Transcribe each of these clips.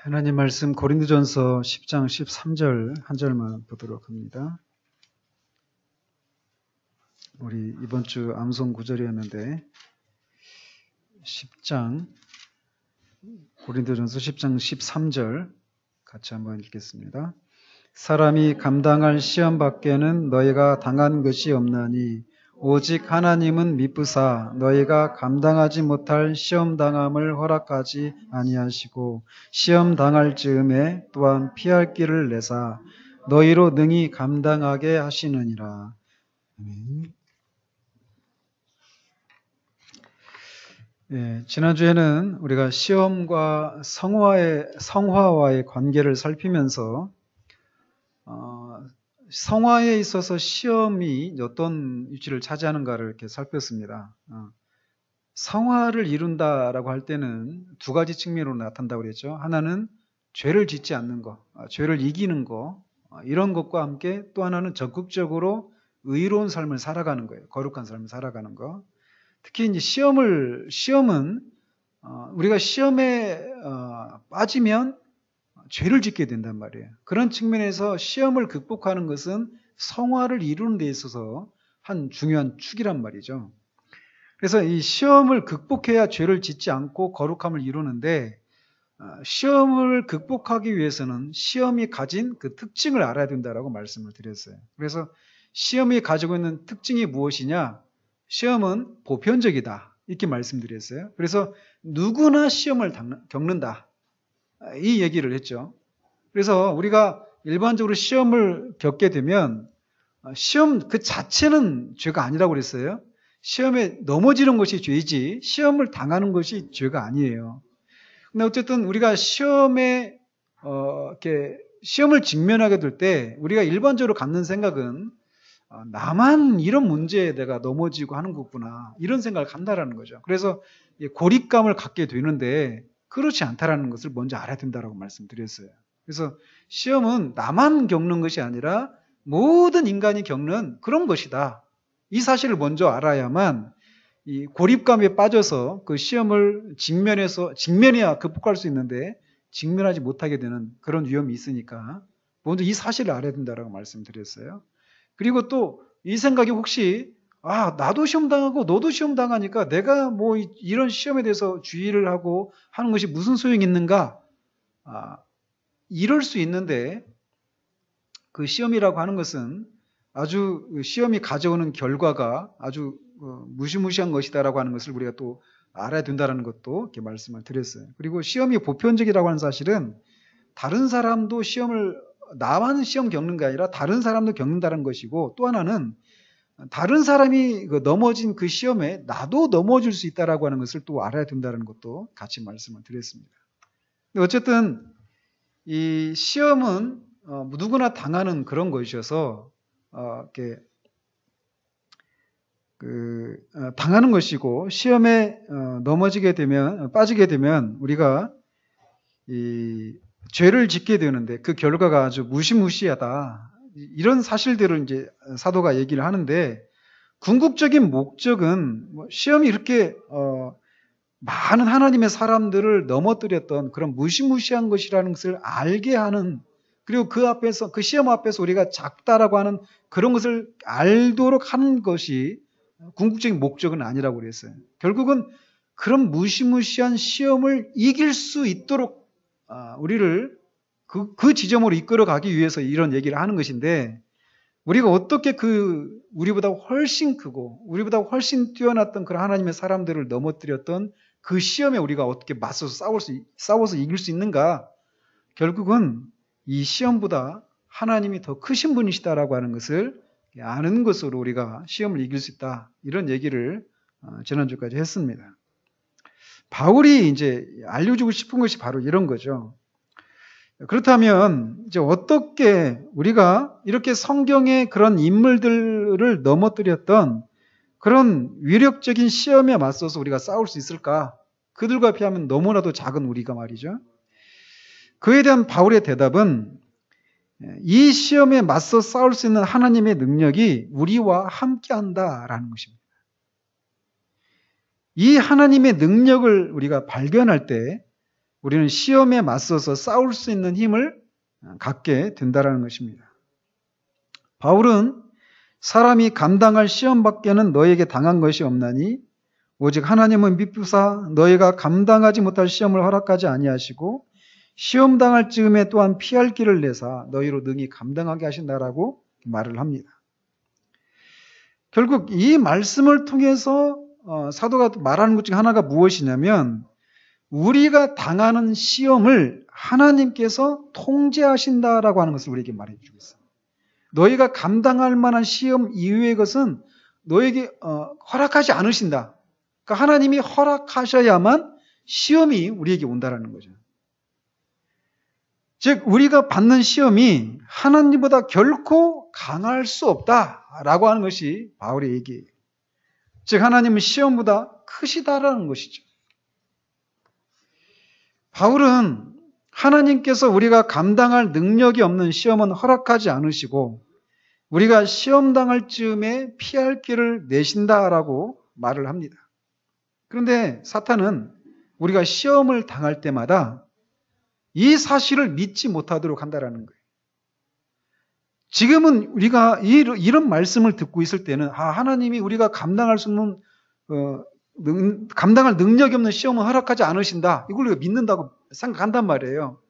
하나님 말씀 고린도전서 10장 13절 한 절만 보도록 합니다. 우리 이번 주 암송 구절이었는데 고린도전서 10장 13절 같이 한번 읽겠습니다. 사람이 감당할 시험 밖에는 너희가 당한 것이 없나니 오직 하나님은 미쁘사 너희가 감당하지 못할 시험 당함을 허락하지 아니하시고 시험 당할 즈음에 또한 피할 길을 내사 너희로 능히 감당하게 하시느니라. 지난주에는 우리가 시험과 성화와의 관계를 살피면서 성화에 있어서 시험이 어떤 위치를 차지하는가를 이렇게 살폈습니다. 성화를 이룬다라고 할 때는 두 가지 측면으로 나타난다고 그랬죠. 하나는 죄를 짓지 않는 것, 죄를 이기는 것, 이런 것과 함께 또 하나는 적극적으로 의로운 삶을 살아가는 거예요. 거룩한 삶을 살아가는 것. 특히 이제 시험은 우리가 시험에 빠지면 죄를 짓게 된단 말이에요. 그런 측면에서 시험을 극복하는 것은 성화를 이루는 데 있어서 한 중요한 축이란 말이죠. 그래서 이 시험을 극복해야 죄를 짓지 않고 거룩함을 이루는데 시험을 극복하기 위해서는 시험이 가진 그 특징을 알아야 된다라고 말씀을 드렸어요. 그래서 시험이 가지고 있는 특징이 무엇이냐? 시험은 보편적이다. 이렇게 말씀드렸어요. 그래서 누구나 시험을 겪는다. 이 얘기를 했죠. 그래서 우리가 일반적으로 시험을 겪게 되면 시험 그 자체는 죄가 아니라고 그랬어요. 시험에 넘어지는 것이 죄이지 시험을 당하는 것이 죄가 아니에요. 근데 어쨌든 우리가 시험을 직면하게 될 때 우리가 일반적으로 갖는 생각은 나만 이런 문제에 내가 넘어지고 하는 거구나 이런 생각을 간다라는 거죠. 그래서 고립감을 갖게 되는데 그렇지 않다라는 것을 먼저 알아야 된다라고 말씀드렸어요. 그래서 시험은 나만 겪는 것이 아니라 모든 인간이 겪는 그런 것이다. 이 사실을 먼저 알아야만 이 고립감에 빠져서 그 시험을 직면해야 극복할 수 있는데 직면하지 못하게 되는 그런 위험이 있으니까 먼저 이 사실을 알아야 된다라고 말씀드렸어요. 그리고 또 이 생각이 혹시 나도 시험 당하고 너도 시험 당하니까 내가 뭐 이런 시험에 대해서 주의를 하고 하는 것이 무슨 소용이 있는가? 이럴 수 있는데 그 시험이라고 하는 것은 아주 시험이 가져오는 결과가 아주 무시무시한 것이다라고 하는 것을 우리가 또 알아야 된다는 것도 이렇게 말씀을 드렸어요. 그리고 시험이 보편적이라고 하는 사실은 다른 사람도 나만 시험 겪는 게 아니라 다른 사람도 겪는다는 것이고 또 하나는 다른 사람이 넘어진 그 시험에 나도 넘어질 수 있다라고 하는 것을 또 알아야 된다는 것도 같이 말씀을 드렸습니다. 어쨌든 이 시험은 누구나 당하는 그런 것이어서 당하는 것이고 시험에 빠지게 되면 우리가 이 죄를 짓게 되는데 그 결과가 아주 무시무시하다. 이런 사실들을 이제 사도가 얘기를 하는데 궁극적인 목적은 시험이 이렇게 많은 하나님의 사람들을 넘어뜨렸던 그런 무시무시한 것이라는 것을 알게 하는 그리고 그 시험 앞에서 우리가 작다라고 하는 그런 것을 알도록 하는 것이 궁극적인 목적은 아니라고 그랬어요. 결국은 그런 무시무시한 시험을 이길 수 있도록 우리를 그 지점으로 이끌어 가기 위해서 이런 얘기를 하는 것인데 우리가 어떻게 우리보다 훨씬 크고 우리보다 훨씬 뛰어났던 그런 하나님의 사람들을 넘어뜨렸던 그 시험에 우리가 어떻게 맞서서 싸워서 이길 수 있는가? 결국은 이 시험보다 하나님이 더 크신 분이시다라고 하는 것을 아는 것으로 우리가 시험을 이길 수 있다. 이런 얘기를 지난주까지 했습니다. 바울이 이제 알려주고 싶은 것이 바로 이런 거죠. 그렇다면 이제 어떻게 우리가 이렇게 성경의 그런 인물들을 넘어뜨렸던 그런 위력적인 시험에 맞서서 우리가 싸울 수 있을까? 그들과 비하면 너무나도 작은 우리가 말이죠. 그에 대한 바울의 대답은 이 시험에 맞서 싸울 수 있는 하나님의 능력이 우리와 함께한다라는 것입니다. 이 하나님의 능력을 우리가 발견할 때 우리는 시험에 맞서서 싸울 수 있는 힘을 갖게 된다는 것입니다. 바울은 사람이 감당할 시험밖에는 너에게 당한 것이 없나니 오직 하나님은 미쁘사 너희가 감당하지 못할 시험을 허락하지 아니하시고 시험 당할 즈음에 또한 피할 길을 내사 너희로 능히 감당하게 하신다라고 말을 합니다. 결국 이 말씀을 통해서 사도가 말하는 것 중 하나가 무엇이냐면 우리가 당하는 시험을 하나님께서 통제하신다라고 하는 것을 우리에게 말해주고 있습니다. 너희가 감당할 만한 시험 이외의 것은 너에게 허락하지 않으신다. 그러니까 하나님이 허락하셔야만 시험이 우리에게 온다라는 거죠. 즉 우리가 받는 시험이 하나님보다 결코 강할 수 없다라고 하는 것이 바울의 얘기예요. 즉 하나님은 시험보다 크시다라는 것이죠. 바울은 하나님께서 우리가 감당할 능력이 없는 시험은 허락하지 않으시고 우리가 시험 당할 즈음에 피할 길을 내신다라고 말을 합니다. 그런데 사탄은 우리가 시험을 당할 때마다 이 사실을 믿지 못하도록 한다라는 거예요. 지금은 우리가 이런 말씀을 듣고 있을 때는 하나님이 우리가 감당할 수 없는 감당할 능력이 없는 시험은 허락하지 않으신다. 이걸 우리가 믿는다고 생각한단 말이에요.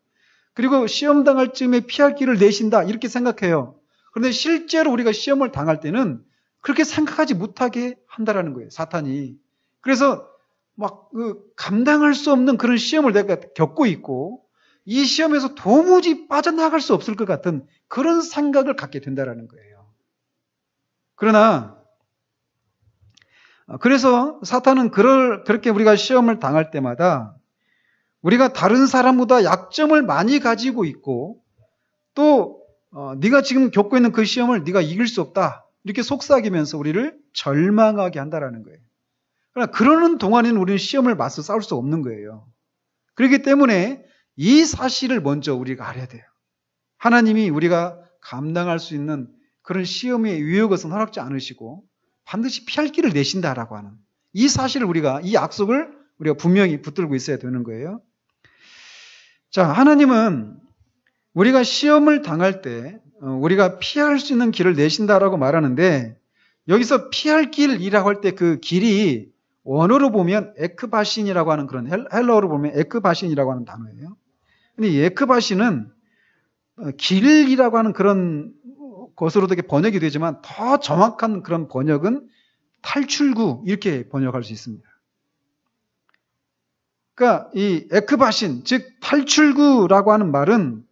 그리고 시험 당할 즈음에 피할 길을 내신다. 이렇게 생각해요. 그런데 실제로 우리가 시험을 당할 때는 그렇게 생각하지 못하게 한다라는 거예요. 사탄이. 그래서 막 감당할 수 없는 그런 시험을 내가 겪고 있고 이 시험에서 도무지 빠져나갈 수 없을 것 같은 그런 생각을 갖게 된다라는 거예요. 그래서 사탄은 그렇게 우리가 시험을 당할 때마다 우리가 다른 사람보다 약점을 많이 가지고 있고 또 네가 지금 겪고 있는 그 시험을 네가 이길 수 없다. 이렇게 속삭이면서 우리를 절망하게 한다라는 거예요. 그러나 그러는 동안에는 우리는 시험을 맞서 싸울 수 없는 거예요. 그렇기 때문에 이 사실을 먼저 우리가 알아야 돼요. 하나님이 우리가 감당할 수 있는 그런 시험의 유효 것은 허락지 않으시고 반드시 피할 길을 내신다라고 하는 이 사실을 이 약속을 우리가 분명히 붙들고 있어야 되는 거예요. 자, 하나님은 우리가 시험을 당할 때 우리가 피할 수 있는 길을 내신다라고 말하는데 여기서 피할 길이라고 할 때 그 길이 원어로 보면 에크바신이라고 하는 그런 헬라어로 보면 에크바신이라고 하는 단어예요. 근데 이 에크바신은 길이라고 하는 그런 것으로도 번역이 되지만 더 정확한 그런 번역은 탈출구 이렇게 번역할 수 있습니다. 그러니까 이 에크바신 즉 탈출구라고 하는 말은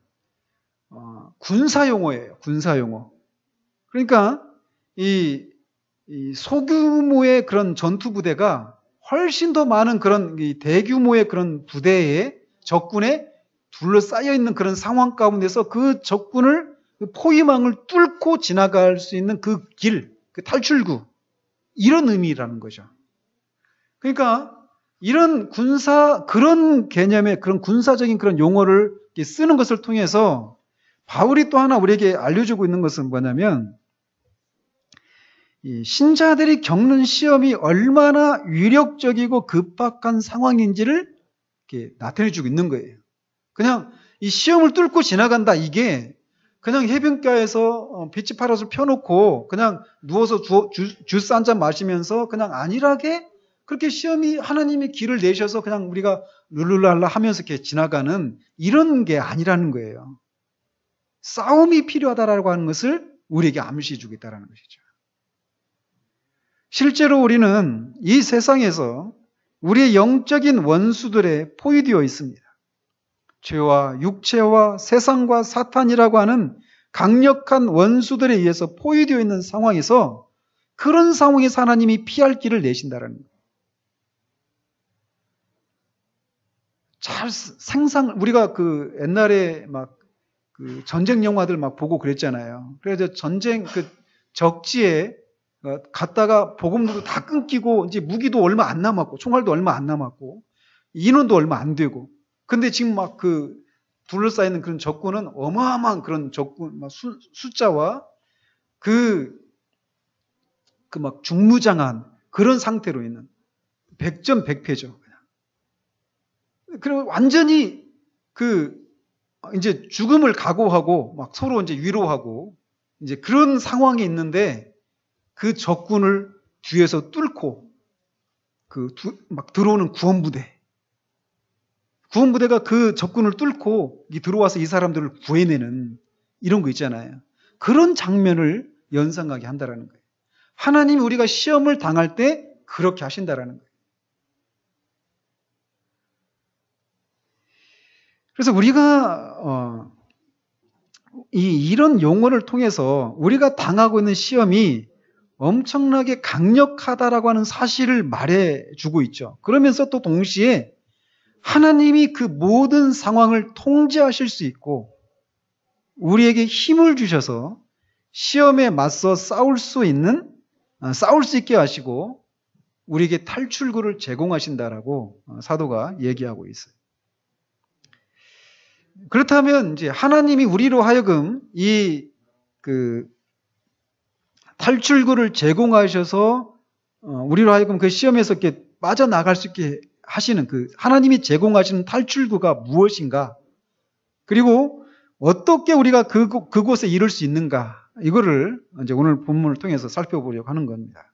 군사용어예요. 군사용어. 그러니까 이 소규모의 그런 전투 부대가 훨씬 더 많은 그런 대규모의 그런 부대에 적군에 둘러싸여 있는 그런 상황 가운데서 그 적군을 포위망을 뚫고 지나갈 수 있는 그 길, 그 탈출구 이런 의미라는 거죠. 그러니까 이런 그런 개념의 그런 군사적인 그런 용어를 쓰는 것을 통해서 바울이 또 하나 우리에게 알려주고 있는 것은 뭐냐면 이 신자들이 겪는 시험이 얼마나 위력적이고 급박한 상황인지를 이렇게 나타내주고 있는 거예요. 그냥 이 시험을 뚫고 지나간다 이게 그냥 해변가에서 비치 파라솔 펴놓고 그냥 누워서 주스 한 잔 마시면서 그냥 안일하게 그렇게 시험이 하나님이 길을 내셔서 그냥 우리가 룰루랄라 하면서 이렇게 지나가는 이런 게 아니라는 거예요. 싸움이 필요하다라고 하는 것을 우리에게 암시해 주고 있다는 것이죠. 실제로 우리는 이 세상에서 우리의 영적인 원수들에 포위되어 있습니다. 죄와 육체와 세상과 사탄이라고 하는 강력한 원수들에 의해서 포위되어 있는 상황에서 그런 상황에서 하나님이 피할 길을 내신다는 거예요. 우리가 그 옛날에 막 그 전쟁 영화들 막 보고 그랬잖아요. 그래서 적지에 갔다가 보급로도 다 끊기고 이제 무기도 얼마 안 남았고 총알도 얼마 안 남았고 인원도 얼마 안 되고 근데 지금 막 둘러싸여 있는 그런 적군은 어마어마한 그런 적군 숫자와 막 중무장한 그런 상태로 있는 백전백패죠. 그리고 완전히 이제 죽음을 각오하고 막 서로 이제 위로하고 이제 그런 상황에 있는데 그 적군을 뒤에서 뚫고 막 들어오는 구원부대가 그 적군을 뚫고 들어와서 이 사람들을 구해내는 이런 거 있잖아요. 그런 장면을 연상하게 한다라는 거예요. 하나님이 우리가 시험을 당할 때 그렇게 하신다라는 거예요. 그래서 우리가 이런 용어를 통해서 우리가 당하고 있는 시험이 엄청나게 강력하다라고 하는 사실을 말해주고 있죠. 그러면서 또 동시에 하나님이 그 모든 상황을 통제하실 수 있고 우리에게 힘을 주셔서 시험에 맞서 싸울 수 있게 하시고 우리에게 탈출구를 제공하신다라고 사도가 얘기하고 있어요. 그렇다면 이제 하나님이 우리로 하여금 탈출구를 제공하셔서 우리로 하여금 그 시험에서 이렇게 빠져나갈 수 있게 하시는 하나님이 제공하시는 탈출구가 무엇인가? 그리고 어떻게 우리가 그곳에 이룰 수 있는가? 이거를 이제 오늘 본문을 통해서 살펴보려고 하는 겁니다.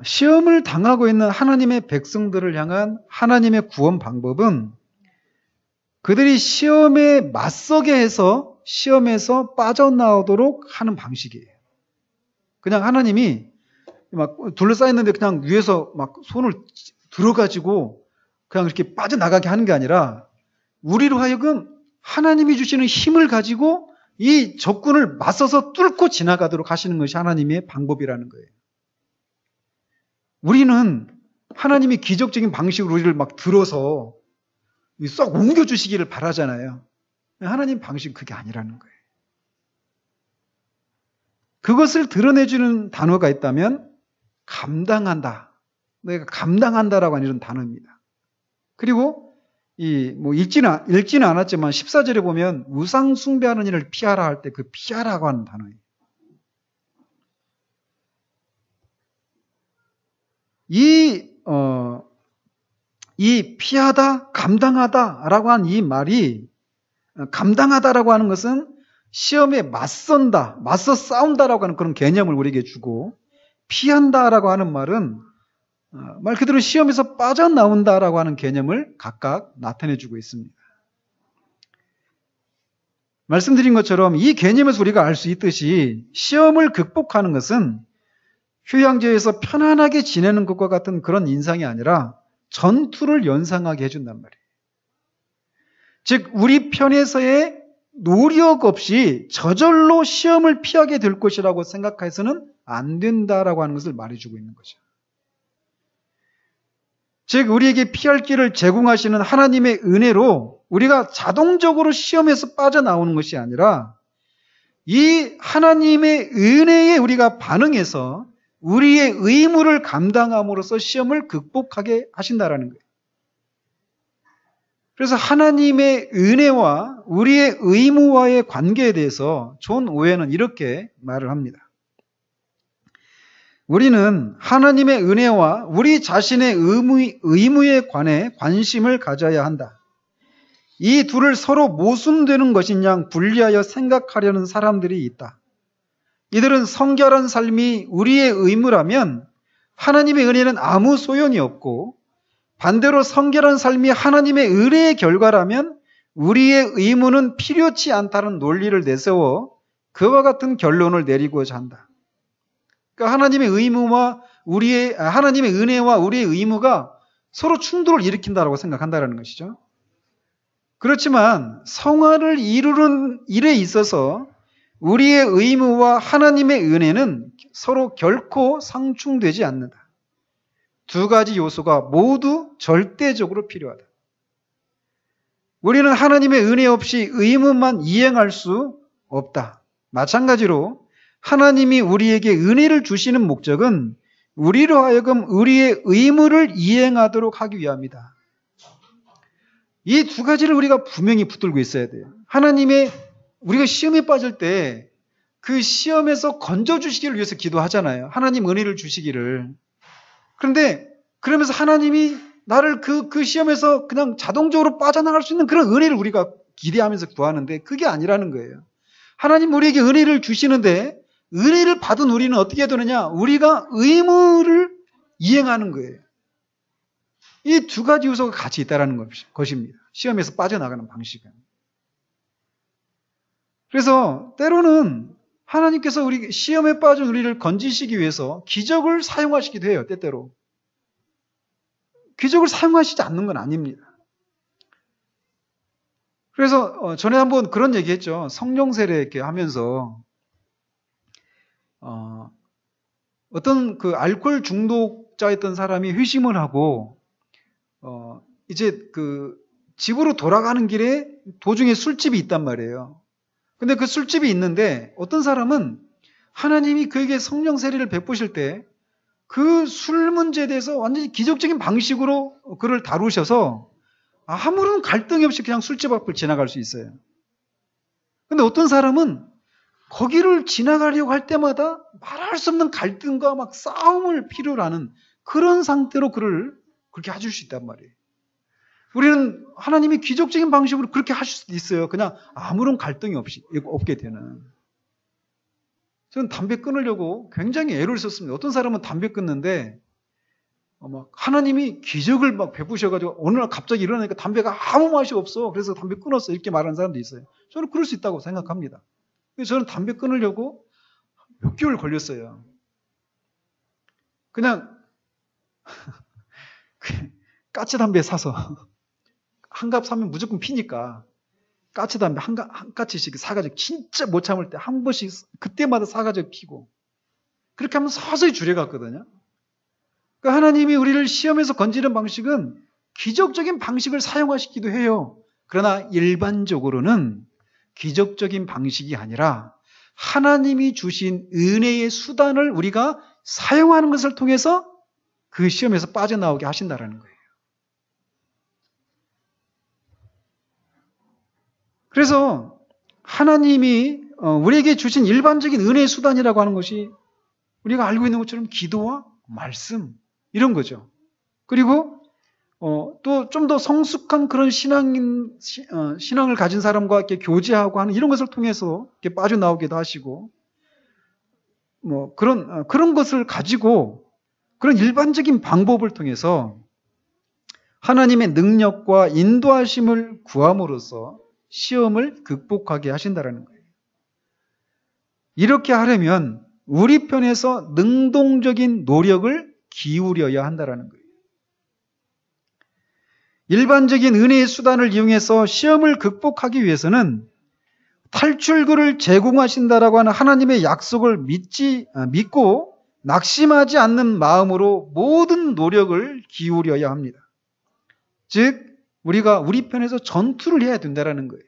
시험을 당하고 있는 하나님의 백성들을 향한 하나님의 구원 방법은 그들이 시험에 맞서게 해서 시험에서 빠져나오도록 하는 방식이에요. 그냥 하나님이 막 둘러싸였는데 그냥 위에서 막 손을 들어가지고 그냥 이렇게 빠져나가게 하는 게 아니라 우리로 하여금 하나님이 주시는 힘을 가지고 이 적군을 맞서서 뚫고 지나가도록 하시는 것이 하나님의 방법이라는 거예요. 우리는 하나님이 기적적인 방식으로 우리를 막 들어서 썩 옮겨주시기를 바라잖아요. 하나님 방식은 그게 아니라는 거예요. 그것을 드러내주는 단어가 있다면 감당한다. 내가 감당한다라고 하는 이런 단어입니다. 그리고 읽지는 않았지만 14절에 보면 우상 숭배하는 일을 피하라 할 때 그 피하라고 하는 단어예요. 이 피하다, 감당하다라고 한 이 말이 감당하다라고 하는 것은 시험에 맞선다, 맞서 싸운다라고 하는 그런 개념을 우리에게 주고 피한다라고 하는 말은 말 그대로 시험에서 빠져나온다라고 하는 개념을 각각 나타내주고 있습니다. 말씀드린 것처럼 이 개념에서 우리가 알 수 있듯이 시험을 극복하는 것은 휴양지에서 편안하게 지내는 것과 같은 그런 인상이 아니라 전투를 연상하게 해준단 말이에요. 즉 우리 편에서의 노력 없이 저절로 시험을 피하게 될 것이라고 생각해서는 안 된다라고 하는 것을 말해주고 있는 거죠. 즉 우리에게 피할 길을 제공하시는 하나님의 은혜로 우리가 자동적으로 시험에서 빠져나오는 것이 아니라 이 하나님의 은혜에 우리가 반응해서 우리의 의무를 감당함으로써 시험을 극복하게 하신다라는 거예요. 그래서 하나님의 은혜와 우리의 의무와의 관계에 대해서 존 오웬은 이렇게 말을 합니다. 우리는 하나님의 은혜와 우리 자신의 의무에 관해 관심을 가져야 한다. 이 둘을 서로 모순되는 것인 양 분리하여 생각하려는 사람들이 있다. 이들은 성결한 삶이 우리의 의무라면 하나님의 은혜는 아무 소용이 없고 반대로 성결한 삶이 하나님의 은혜의 결과라면 우리의 의무는 필요치 않다는 논리를 내세워 그와 같은 결론을 내리고자 한다. 그러니까 하나님의 은혜와 우리의 의무가 서로 충돌을 일으킨다고 생각한다는 것이죠. 그렇지만 성화를 이루는 일에 있어서 우리의 의무와 하나님의 은혜는 서로 결코 상충되지 않는다. 두 가지 요소가 모두 절대적으로 필요하다. 우리는 하나님의 은혜 없이 의무만 이행할 수 없다. 마찬가지로 하나님이 우리에게 은혜를 주시는 목적은 우리로 하여금 우리의 의무를 이행하도록 하기 위함이다. 이 두 가지를 우리가 분명히 붙들고 있어야 돼요. 우리가 시험에 빠질 때 그 시험에서 건져주시기를 위해서 기도하잖아요. 하나님 은혜를 주시기를. 그런데 그러면서 하나님이 나를 그 시험에서 그냥 자동적으로 빠져나갈 수 있는 그런 은혜를 우리가 기대하면서 구하는데 그게 아니라는 거예요. 하나님 우리에게 은혜를 주시는데 은혜를 받은 우리는 어떻게 되느냐? 우리가 의무를 이행하는 거예요. 이 두 가지 요소가 같이 있다는 것입니다. 시험에서 빠져나가는 방식은. 그래서 때로는 하나님께서 우리 시험에 빠진 우리를 건지시기 위해서 기적을 사용하시기도 해요. 때때로. 기적을 사용하시지 않는 건 아닙니다. 그래서 전에 한번 그런 얘기했죠. 성령 세례 이렇게 하면서 어떤 그 알코올 중독자였던 사람이 회심을 하고 이제 그 집으로 돌아가는 길에 도중에 술집이 있단 말이에요. 근데 그 술집이 있는데 어떤 사람은 하나님이 그에게 성령 세례를 베푸실 때 그 술 문제에 대해서 완전히 기적적인 방식으로 그를 다루셔서 아무런 갈등이 없이 그냥 술집 앞을 지나갈 수 있어요. 근데 어떤 사람은 거기를 지나가려고 할 때마다 말할 수 없는 갈등과 막 싸움을 필요로 하는 그런 상태로 그를 그렇게 해줄 수 있단 말이에요. 우리는 하나님이 기적적인 방식으로 그렇게 하실 수도 있어요. 그냥 아무런 갈등이 없게 되는. 저는 담배 끊으려고 굉장히 애를 썼습니다. 어떤 사람은 담배 끊는데 막 하나님이 기적을 막 베푸셔가지고 어느 날 갑자기 일어나니까 담배가 아무 맛이 없어. 그래서 담배 끊었어. 이렇게 말하는 사람도 있어요. 저는 그럴 수 있다고 생각합니다. 저는 담배 끊으려고 몇 개월 걸렸어요. 그냥 까치 담배 사서 한 갑 사면 무조건 피니까 까치 담배 한 까치씩 사가지고 진짜 못 참을 때 한 번씩 그때마다 사가지고 피고 그렇게 하면 서서히 줄여갔거든요. 그러니까 하나님이 우리를 시험에서 건지는 방식은 기적적인 방식을 사용하시기도 해요. 그러나 일반적으로는 기적적인 방식이 아니라 하나님이 주신 은혜의 수단을 우리가 사용하는 것을 통해서 그 시험에서 빠져나오게 하신다는 거예요. 그래서 하나님이 우리에게 주신 일반적인 은혜의 수단이라고 하는 것이 우리가 알고 있는 것처럼 기도와 말씀 이런 거죠. 그리고 또 좀 더 성숙한 그런 신앙을 가진 사람과 이렇게 교제하고 하는 이런 것을 통해서 이렇게 빠져나오기도 하시고 뭐 그런 것을 가지고 그런 일반적인 방법을 통해서 하나님의 능력과 인도하심을 구함으로써 시험을 극복하게 하신다는 거예요. 이렇게 하려면 우리 편에서 능동적인 노력을 기울여야 한다는 거예요. 일반적인 은혜의 수단을 이용해서 시험을 극복하기 위해서는 탈출구를 제공하신다라고 하는 하나님의 약속을 믿고 낙심하지 않는 마음으로 모든 노력을 기울여야 합니다. 즉 우리가 우리 편에서 전투를 해야 된다는 거예요.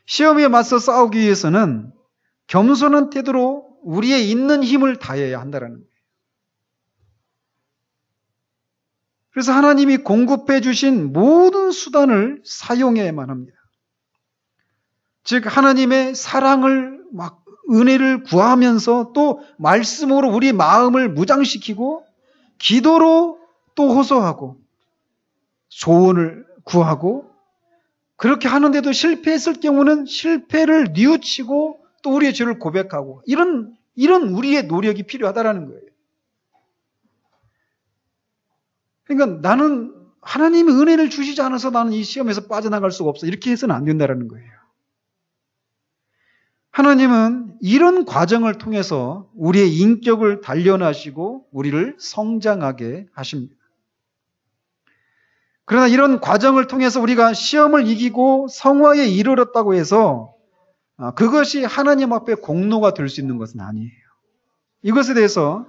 시험에 맞서 싸우기 위해서는 겸손한 태도로 우리의 있는 힘을 다해야 한다는 거예요. 그래서 하나님이 공급해 주신 모든 수단을 사용해야만 합니다. 즉 하나님의 사랑을 막 은혜를 구하면서 또 말씀으로 우리 마음을 무장시키고 기도로 또 호소하고 조언을 구하고 그렇게 하는데도 실패했을 경우는 실패를 뉘우치고 또 우리의 죄를 고백하고 이런 우리의 노력이 필요하다는 거예요. 그러니까 나는 하나님이 은혜를 주시지 않아서 나는 이 시험에서 빠져나갈 수가 없어. 이렇게 해서는 안 된다는 거예요. 하나님은 이런 과정을 통해서 우리의 인격을 단련하시고 우리를 성장하게 하십니다. 그러나 이런 과정을 통해서 우리가 시험을 이기고 성화에 이르렀다고 해서 그것이 하나님 앞에 공로가 될 수 있는 것은 아니에요. 이것에 대해서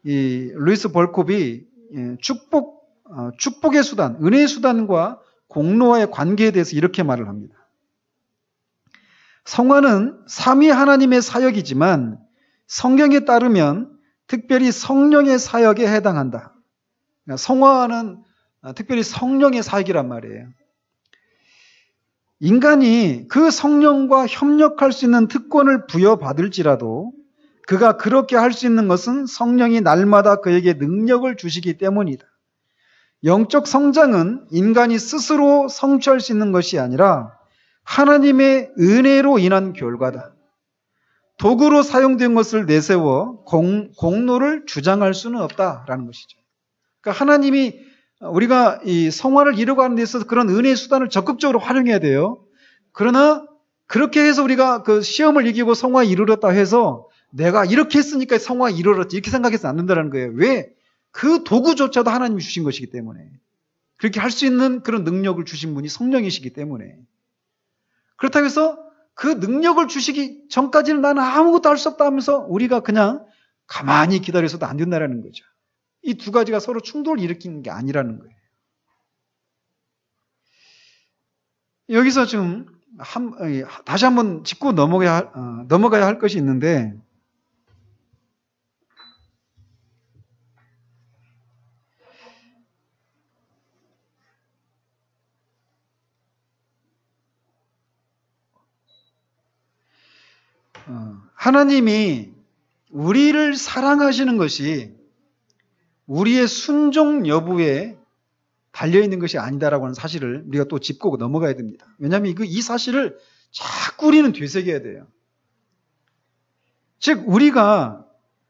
이 루이스 벌콥이 축복의 수단, 은혜의 수단과 공로와의 관계에 대해서 이렇게 말을 합니다. 성화는 삼위 하나님의 사역이지만 성경에 따르면 특별히 성령의 사역에 해당한다. 그러니까 성화는 특별히 성령의 사역이란 말이에요. 인간이 그 성령과 협력할 수 있는 특권을 부여받을지라도 그가 그렇게 할 수 있는 것은 성령이 날마다 그에게 능력을 주시기 때문이다. 영적 성장은 인간이 스스로 성취할 수 있는 것이 아니라 하나님의 은혜로 인한 결과다. 도구로 사용된 것을 내세워 공로를 주장할 수는 없다라는 것이죠. 그러니까 하나님이 우리가 이 성화를 이루어가는 데 있어서 그런 은혜의 수단을 적극적으로 활용해야 돼요. 그러나 그렇게 해서 우리가 그 시험을 이기고 성화 이루었다 해서 내가 이렇게 했으니까 성화 이루었지 이렇게 생각해서는 안 된다는 거예요. 왜? 그 도구조차도 하나님이 주신 것이기 때문에. 그렇게 할 수 있는 그런 능력을 주신 분이 성령이시기 때문에. 그렇다고 해서 그 능력을 주시기 전까지는 나는 아무것도 할 수 없다 하면서 우리가 그냥 가만히 기다려서도 안 된다는 거죠. 이 두 가지가 서로 충돌을 일으키는 게 아니라는 거예요. 여기서 좀 다시 한번 짚고 넘어가야 할 것이 있는데, 하나님이 우리를 사랑하시는 것이 우리의 순종 여부에 달려있는 것이 아니다라고 하는 사실을 우리가 또 짚고 넘어가야 됩니다. 왜냐하면 이 사실을 자꾸 우리는 되새겨야 돼요. 즉 우리가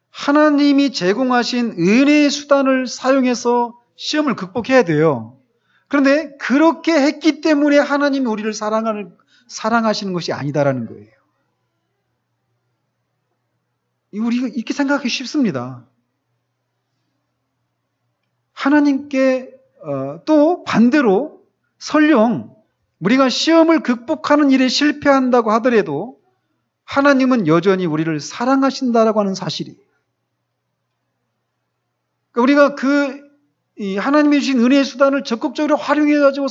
하나님이 제공하신 은혜의 수단을 사용해서 시험을 극복해야 돼요. 그런데 그렇게 했기 때문에 하나님이 우리를 사랑하시는 것이 아니다라는 거예요. 우리가 이렇게 생각하기 쉽습니다. 하나님께 또 반대로 설령 우리가 시험을 극복하는 일에 실패한다고 하더라도 하나님은 여전히 우리를 사랑하신다라고 하는 사실이. 그러니까 우리가 하나님이 주신 은혜의 수단을 적극적으로 활용해가지고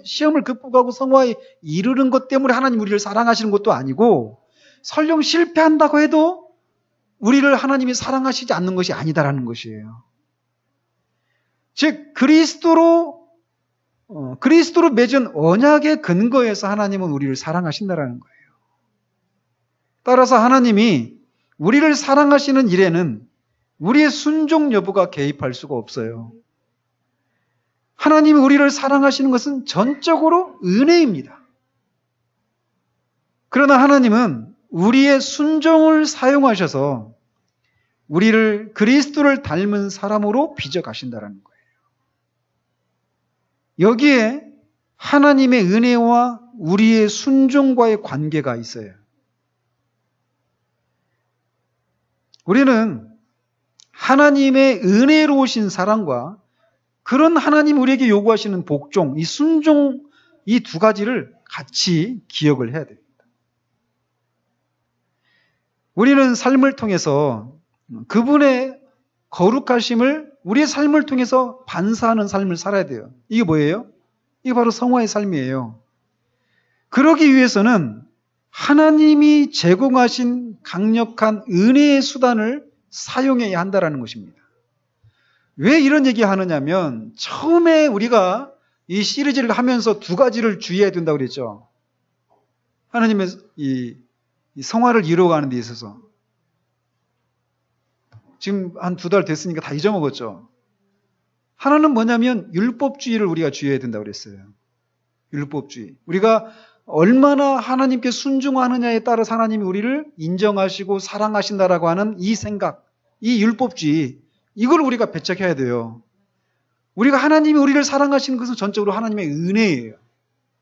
시험을 극복하고 성화에 이르는 것 때문에 하나님 우리를 사랑하시는 것도 아니고 설령 실패한다고 해도 우리를 하나님이 사랑하시지 않는 것이 아니다라는 것이에요. 즉 그리스도로 맺은 언약의 근거에서 하나님은 우리를 사랑하신다라는 거예요. 따라서 하나님이 우리를 사랑하시는 일에는 우리의 순종 여부가 개입할 수가 없어요. 하나님이 우리를 사랑하시는 것은 전적으로 은혜입니다. 그러나 하나님은 우리의 순종을 사용하셔서 우리를 그리스도를 닮은 사람으로 빚어가신다는 거예요. 여기에 하나님의 은혜와 우리의 순종과의 관계가 있어요. 우리는 하나님의 은혜로우신 사랑과 그런 하나님 우리에게 요구하시는 복종, 이 순종, 이 두 가지를 같이 기억을 해야 됩니다. 우리는 삶을 통해서 그분의 거룩하심을 우리의 삶을 통해서 반사하는 삶을 살아야 돼요. 이게 뭐예요? 이게 바로 성화의 삶이에요. 그러기 위해서는 하나님이 제공하신 강력한 은혜의 수단을 사용해야 한다는 것입니다. 왜 이런 얘기 하느냐면 처음에 우리가 이 시리즈를 하면서 두 가지를 주의해야 된다고 그랬죠. 하나님의 이 성화를 이루어가는 데 있어서. 지금 한 2달 됐으니까 다 잊어먹었죠. 하나는 뭐냐면 율법주의를 우리가 주의해야 된다고 그랬어요. 율법주의. 우리가 얼마나 하나님께 순종하느냐에 따라서 하나님이 우리를 인정하시고 사랑하신다라고 하는 이 생각, 이 율법주의, 이걸 우리가 배척해야 돼요. 우리가 하나님이 우리를 사랑하시는 것은 전적으로 하나님의 은혜예요.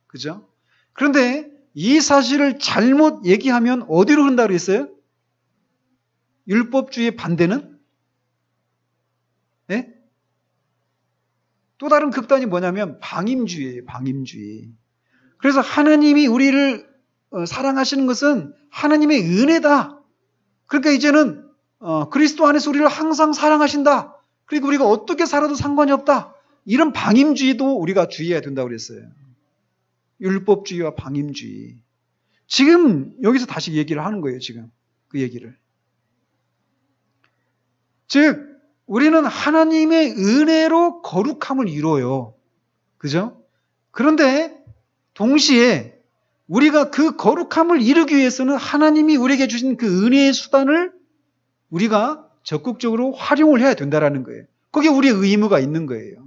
그죠? 그런데 이 사실을 잘못 얘기하면 어디로 흐른다고 그랬어요? 율법주의의 반대는? 네? 또 다른 극단이 뭐냐면 방임주의예요. 방임주의. 그래서 하나님이 우리를 사랑하시는 것은 하나님의 은혜다. 그러니까 이제는 그리스도 안에서 우리를 항상 사랑하신다. 그리고 우리가 어떻게 살아도 상관이 없다. 이런 방임주의도 우리가 주의해야 된다고 그랬어요. 율법주의와 방임주의. 지금 여기서 다시 얘기를 하는 거예요. 지금 그 얘기를. 즉 우리는 하나님의 은혜로 거룩함을 이루어요. 그죠? 그런데 동시에 우리가 그 거룩함을 이루기 위해서는 하나님이 우리에게 주신 그 은혜의 수단을 우리가 적극적으로 활용을 해야 된다는 거예요. 거기에 우리의 의무가 있는 거예요.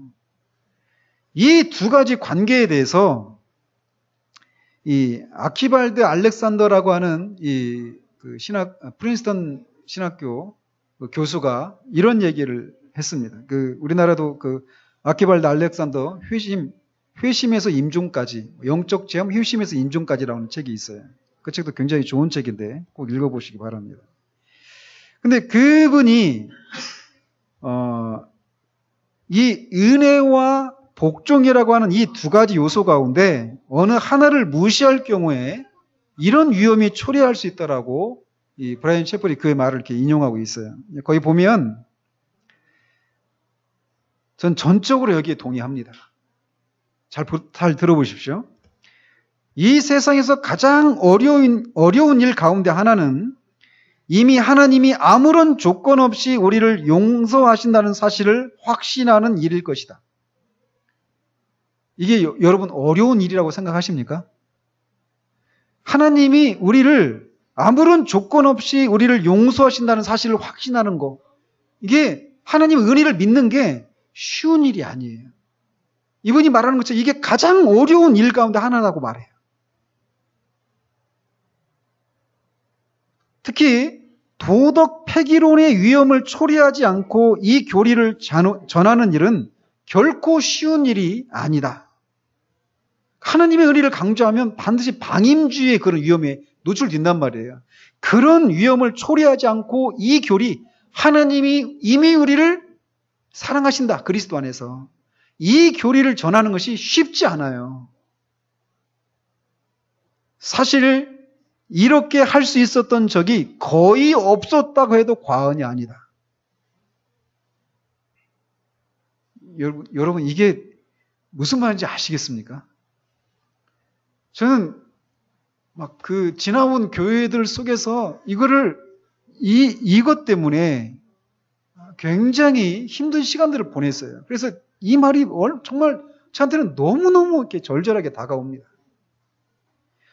이 두 가지 관계에 대해서 이 아키발드 알렉산더라고 하는 그 프린스턴 신학교 그 교수가 이런 얘기를 했습니다. 우리나라도 그 아키발드 알렉산더 회심에서 임종까지, 영적 체험 회심에서 임종까지라는 책이 있어요. 그 책도 굉장히 좋은 책인데 꼭 읽어보시기 바랍니다. 근데 그분이 이 은혜와 복종이라고 하는 이 두 가지 요소 가운데 어느 하나를 무시할 경우에 이런 위험이 초래할 수 있다라고 이 브라이언 채플이 그의 말을 이렇게 인용하고 있어요. 거기 보면 전 전적으로 여기에 동의합니다. 잘 들어보십시오. 이 세상에서 가장 어려운 일 가운데 하나는 이미 하나님이 아무런 조건 없이 우리를 용서하신다는 사실을 확신하는 일일 것이다. 이게 여러분 어려운 일이라고 생각하십니까? 하나님이 우리를 아무런 조건 없이 우리를 용서하신다는 사실을 확신하는 거. 이게 하나님의 은혜를 믿는 게 쉬운 일이 아니에요. 이분이 말하는 것처럼 이게 가장 어려운 일 가운데 하나라고 말해요. 특히 도덕 폐기론의 위험을 초래하지 않고 이 교리를 전하는 일은 결코 쉬운 일이 아니다. 하나님의 은혜를 강조하면 반드시 방임주의의 그런 위험에 노출된단 말이에요. 그런 위험을 초래하지 않고 이 교리, 하나님이 이미 우리를 사랑하신다. 그리스도 안에서. 이 교리를 전하는 것이 쉽지 않아요. 사실 이렇게 할 수 있었던 적이 거의 없었다고 해도 과언이 아니다. 여러분 이게 무슨 말인지 아시겠습니까? 저는 막 지나온 교회들 속에서 이것 때문에 굉장히 힘든 시간들을 보냈어요. 그래서 이 말이 정말 저한테는 너무너무 이렇게 절절하게 다가옵니다.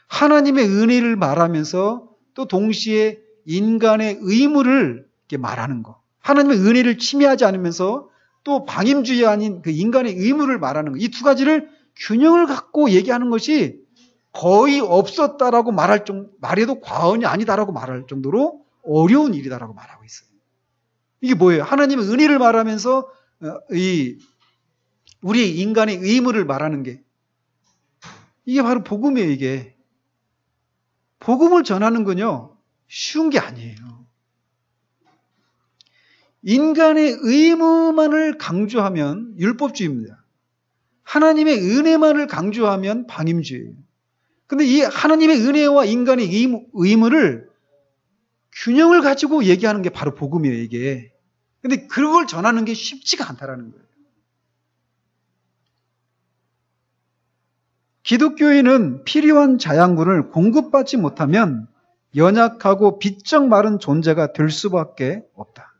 하나님의 은혜를 말하면서 또 동시에 인간의 의무를 이렇게 말하는 거. 하나님의 은혜를 침해하지 않으면서 또 방임주의 아닌 그 인간의 의무를 말하는 거. 이 두 가지를 균형을 갖고 얘기하는 것이 거의 없었다라고 말해도 과언이 아니다라고 말할 정도로 어려운 일이다라고 말하고 있어요. 이게 뭐예요? 하나님의 은혜를 말하면서 우리 인간의 의무를 말하는 게 이게 바로 복음이에요. 이게 복음을 전하는 건요 쉬운 게 아니에요. 인간의 의무만을 강조하면 율법주의입니다. 하나님의 은혜만을 강조하면 방임주의예요. 근데 이 하나님의 은혜와 인간의 의무를 균형을 가지고 얘기하는 게 바로 복음이에요, 이게. 근데 그걸 전하는 게 쉽지가 않다라는 거예요. 기독교인은 필요한 자양분을 공급받지 못하면 연약하고 비쩍 마른 존재가 될 수밖에 없다.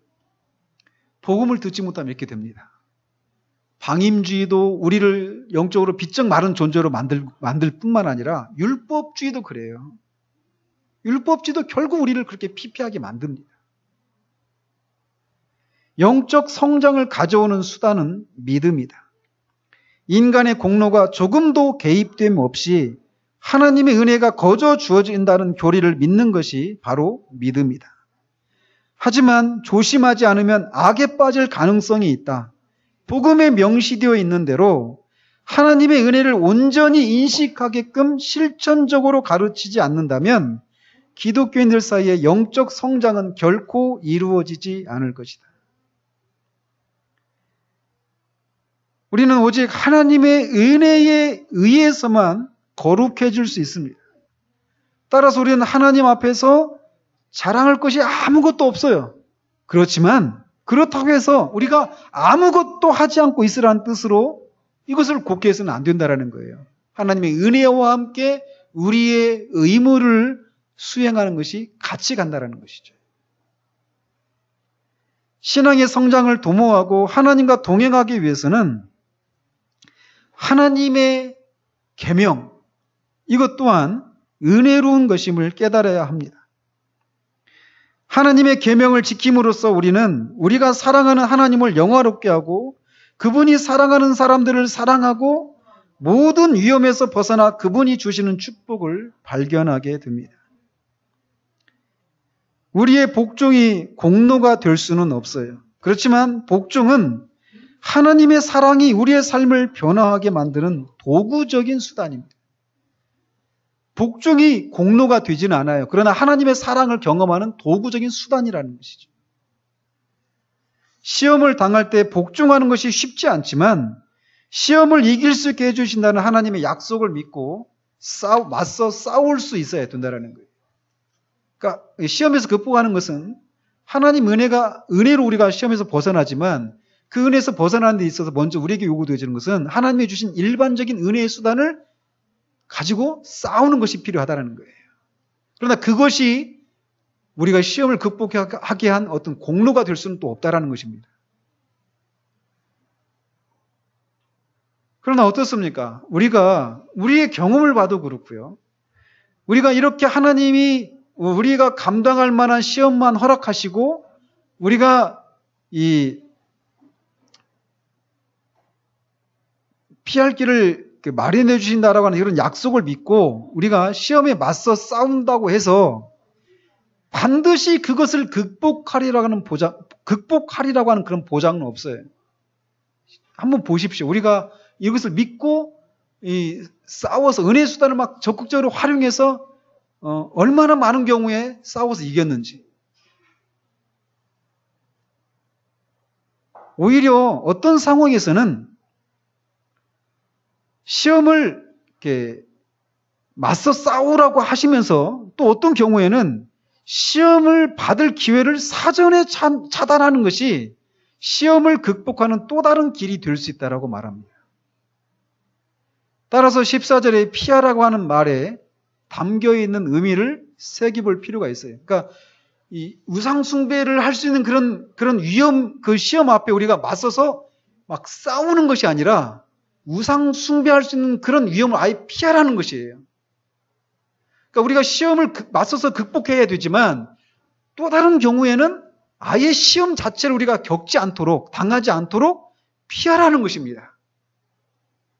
복음을 듣지 못하면 이렇게 됩니다. 방임주의도 우리를 영적으로 비쩍 마른 존재로 만들 뿐만 아니라 율법주의도 그래요. 율법주의도 결국 우리를 그렇게 피폐하게 만듭니다. 영적 성장을 가져오는 수단은 믿음이다. 인간의 공로가 조금도 개입됨 없이 하나님의 은혜가 거저 주어진다는 교리를 믿는 것이 바로 믿음이다. 하지만 조심하지 않으면 악에 빠질 가능성이 있다. 복음에 명시되어 있는 대로 하나님의 은혜를 온전히 인식하게끔 실천적으로 가르치지 않는다면 기독교인들 사이의 영적 성장은 결코 이루어지지 않을 것이다. 우리는 오직 하나님의 은혜에 의해서만 거룩해질 수 있습니다. 따라서 우리는 하나님 앞에서 자랑할 것이 아무것도 없어요. 그렇지만 그렇다고 해서 우리가 아무것도 하지 않고 있으라는 뜻으로 이것을 곱게 해서는 안 된다는 거예요. 하나님의 은혜와 함께 우리의 의무를 수행하는 것이 같이 간다는 것이죠. 신앙의 성장을 도모하고 하나님과 동행하기 위해서는 하나님의 계명, 이것 또한 은혜로운 것임을 깨달아야 합니다. 하나님의 계명을 지킴으로써 우리는 우리가 사랑하는 하나님을 영화롭게 하고 그분이 사랑하는 사람들을 사랑하고 모든 위험에서 벗어나 그분이 주시는 축복을 발견하게 됩니다. 우리의 복종이 공로가 될 수는 없어요. 그렇지만 복종은 하나님의 사랑이 우리의 삶을 변화하게 만드는 도구적인 수단입니다. 복종이 공로가 되지는 않아요. 그러나 하나님의 사랑을 경험하는 도구적인 수단이라는 것이죠. 시험을 당할 때 복종하는 것이 쉽지 않지만 시험을 이길 수 있게 해주신다는 하나님의 약속을 믿고 맞서 싸울 수 있어야 된다는 거예요. 그러니까 시험에서 극복하는 것은 하나님 은혜로 우리가 시험에서 벗어나지만 그 은혜에서 벗어나는 데 있어서 먼저 우리에게 요구되어지는 것은 하나님이 주신 일반적인 은혜의 수단을 가지고 싸우는 것이 필요하다는 거예요. 그러나 그것이 우리가 시험을 극복하게 한 어떤 공로가 될 수는 또 없다라는 것입니다. 그러나 어떻습니까? 우리의 경험을 봐도 그렇고요. 우리가 이렇게 하나님이 우리가 감당할 만한 시험만 허락하시고 우리가 피할 길을 마련해 주신다라고 하는 이런 약속을 믿고 우리가 시험에 맞서 싸운다고 해서 반드시 그것을 극복하리라고 하는 그런 보장은 없어요. 한번 보십시오. 우리가 이것을 믿고 싸워서 은혜 수단을 막 적극적으로 활용해서 얼마나 많은 경우에 싸워서 이겼는지. 오히려 어떤 상황에서는 시험을 이렇게 맞서 싸우라고 하시면서 또 어떤 경우에는 시험을 받을 기회를 사전에 차단하는 것이 시험을 극복하는 또 다른 길이 될 수 있다고 말합니다. 따라서 14절에 피하라고 하는 말에 담겨 있는 의미를 새겨볼 필요가 있어요. 그러니까 이 우상 숭배를 할 수 있는 그런 그 시험 앞에 우리가 맞서서 막 싸우는 것이 아니라 우상 숭배할 수 있는 그런 위험을 아예 피하라는 것이에요. 그러니까 우리가 시험을 맞서서 극복해야 되지만 또 다른 경우에는 아예 시험 자체를 우리가 당하지 않도록 피하라는 것입니다.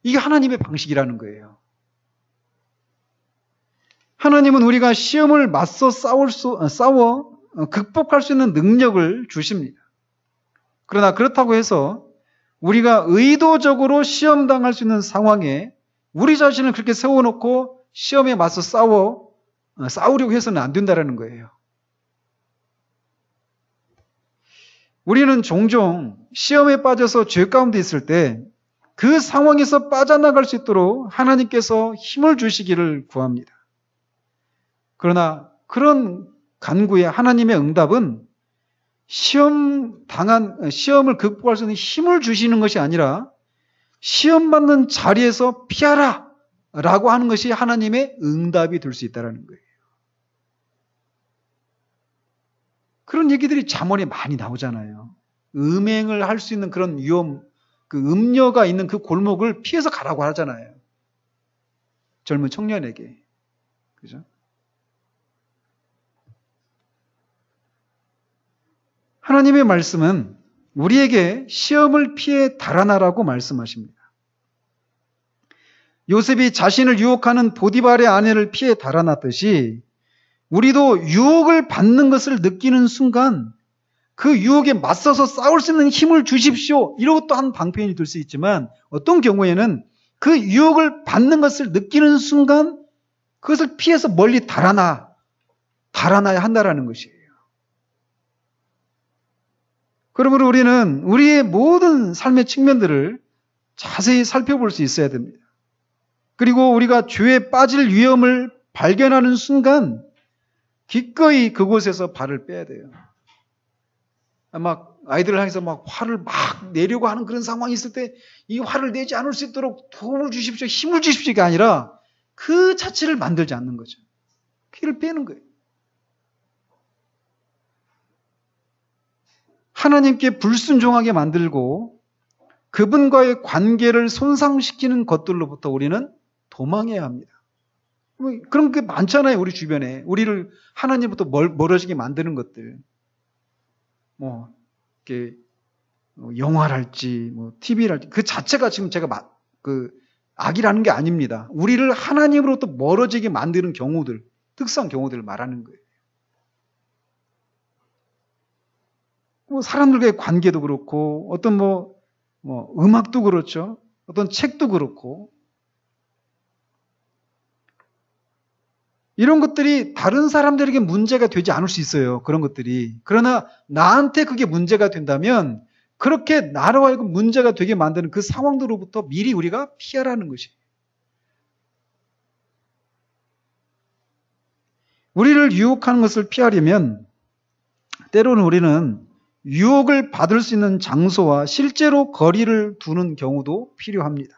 이게 하나님의 방식이라는 거예요. 하나님은 우리가 시험을 맞서 싸워 극복할 수 있는 능력을 주십니다. 그러나 그렇다고 해서 우리가 의도적으로 시험 당할 수 있는 상황에 우리 자신을 그렇게 세워놓고 시험에 맞서 싸우려고 해서는 안 된다는 거예요. 우리는 종종 시험에 빠져서 죄 가운데 있을 때 그 상황에서 빠져나갈 수 있도록 하나님께서 힘을 주시기를 구합니다. 그러나 그런 간구에 하나님의 응답은 시험을 극복할 수 있는 힘을 주시는 것이 아니라 시험 받는 자리에서 피하라 라고 하는 것이 하나님의 응답이 될 수 있다는 거예요. 그런 얘기들이 잠언에 많이 나오잖아요. 음행을 할 수 있는 그런 위험, 그 음녀가 있는 그 골목을 피해서 가라고 하잖아요. 젊은 청년에게. 그죠? 하나님의 말씀은 우리에게 시험을 피해 달아나라고 말씀하십니다. 요셉이 자신을 유혹하는 보디발의 아내를 피해 달아났듯이 우리도 유혹을 받는 것을 느끼는 순간 그 유혹에 맞서서 싸울 수 있는 힘을 주십시오. 이것도 한 방편이 될 수 있지만 어떤 경우에는 그 유혹을 받는 것을 느끼는 순간 그것을 피해서 멀리 달아나야 한다라는 것이에요. 그러므로 우리는 우리의 모든 삶의 측면들을 자세히 살펴볼 수 있어야 됩니다. 그리고 우리가 죄에 빠질 위험을 발견하는 순간 기꺼이 그곳에서 발을 빼야 돼요. 막 아이들을 향해서 막 화를 막 내려고 하는 그런 상황이 있을 때 이 화를 내지 않을 수 있도록 도움을 주십시오, 힘을 주십시오가 아니라 그 자체를 만들지 않는 거죠. 피를 빼는 거예요. 하나님께 불순종하게 만들고 그분과의 관계를 손상시키는 것들로부터 우리는 도망해야 합니다. 그런 게 많잖아요. 우리 주변에. 우리를 하나님부터 멀어지게 만드는 것들. 이렇게 영화랄지, TV랄지, 그 자체가 지금 제가 악이라는 게 아닙니다. 우리를 하나님으로부터 멀어지게 만드는 경우들, 특수한 경우들을 말하는 거예요. 사람들과의 관계도 그렇고, 어떤 음악도 그렇죠. 어떤 책도 그렇고, 이런 것들이 다른 사람들에게 문제가 되지 않을 수 있어요. 그런 것들이. 그러나 나한테 그게 문제가 된다면 그렇게 나로 하여금 문제가 되게 만드는 그 상황들로부터 미리 우리가 피하라는 것이에요. 우리를 유혹하는 것을 피하려면 때로는 우리는 유혹을 받을 수 있는 장소와 실제로 거리를 두는 경우도 필요합니다.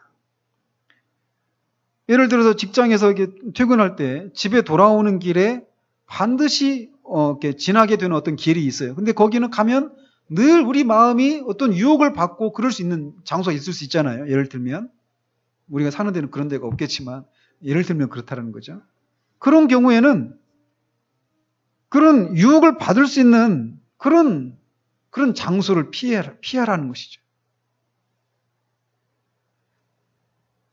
예를 들어서 직장에서 퇴근할 때 집에 돌아오는 길에 반드시 이렇게 지나게 되는 어떤 길이 있어요. 근데 거기는 가면 늘 우리 마음이 어떤 유혹을 받고 그럴 수 있는 장소가 있을 수 있잖아요. 예를 들면 우리가 사는 데는 그런 데가 없겠지만 예를 들면 그렇다는 거죠. 그런 경우에는 그런 유혹을 받을 수 있는 그런 장소를 피하라는 것이죠.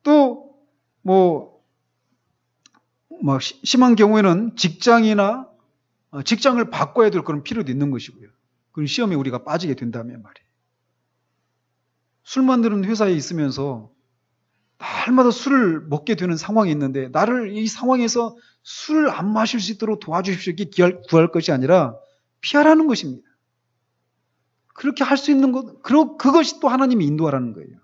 또 심한 경우에는 직장을 바꿔야 될 그런 필요도 있는 것이고요. 그런 시험에 우리가 빠지게 된다면 말이에요. 술 만드는 회사에 있으면서 날마다 술을 먹게 되는 상황이 있는데 나를 이 상황에서 술을 안 마실 수 있도록 도와주십시오. 이렇게 구할 것이 아니라 피하라는 것입니다. 그렇게 할 수 있는 것, 그것이 또 하나님이 인도하라는 거예요.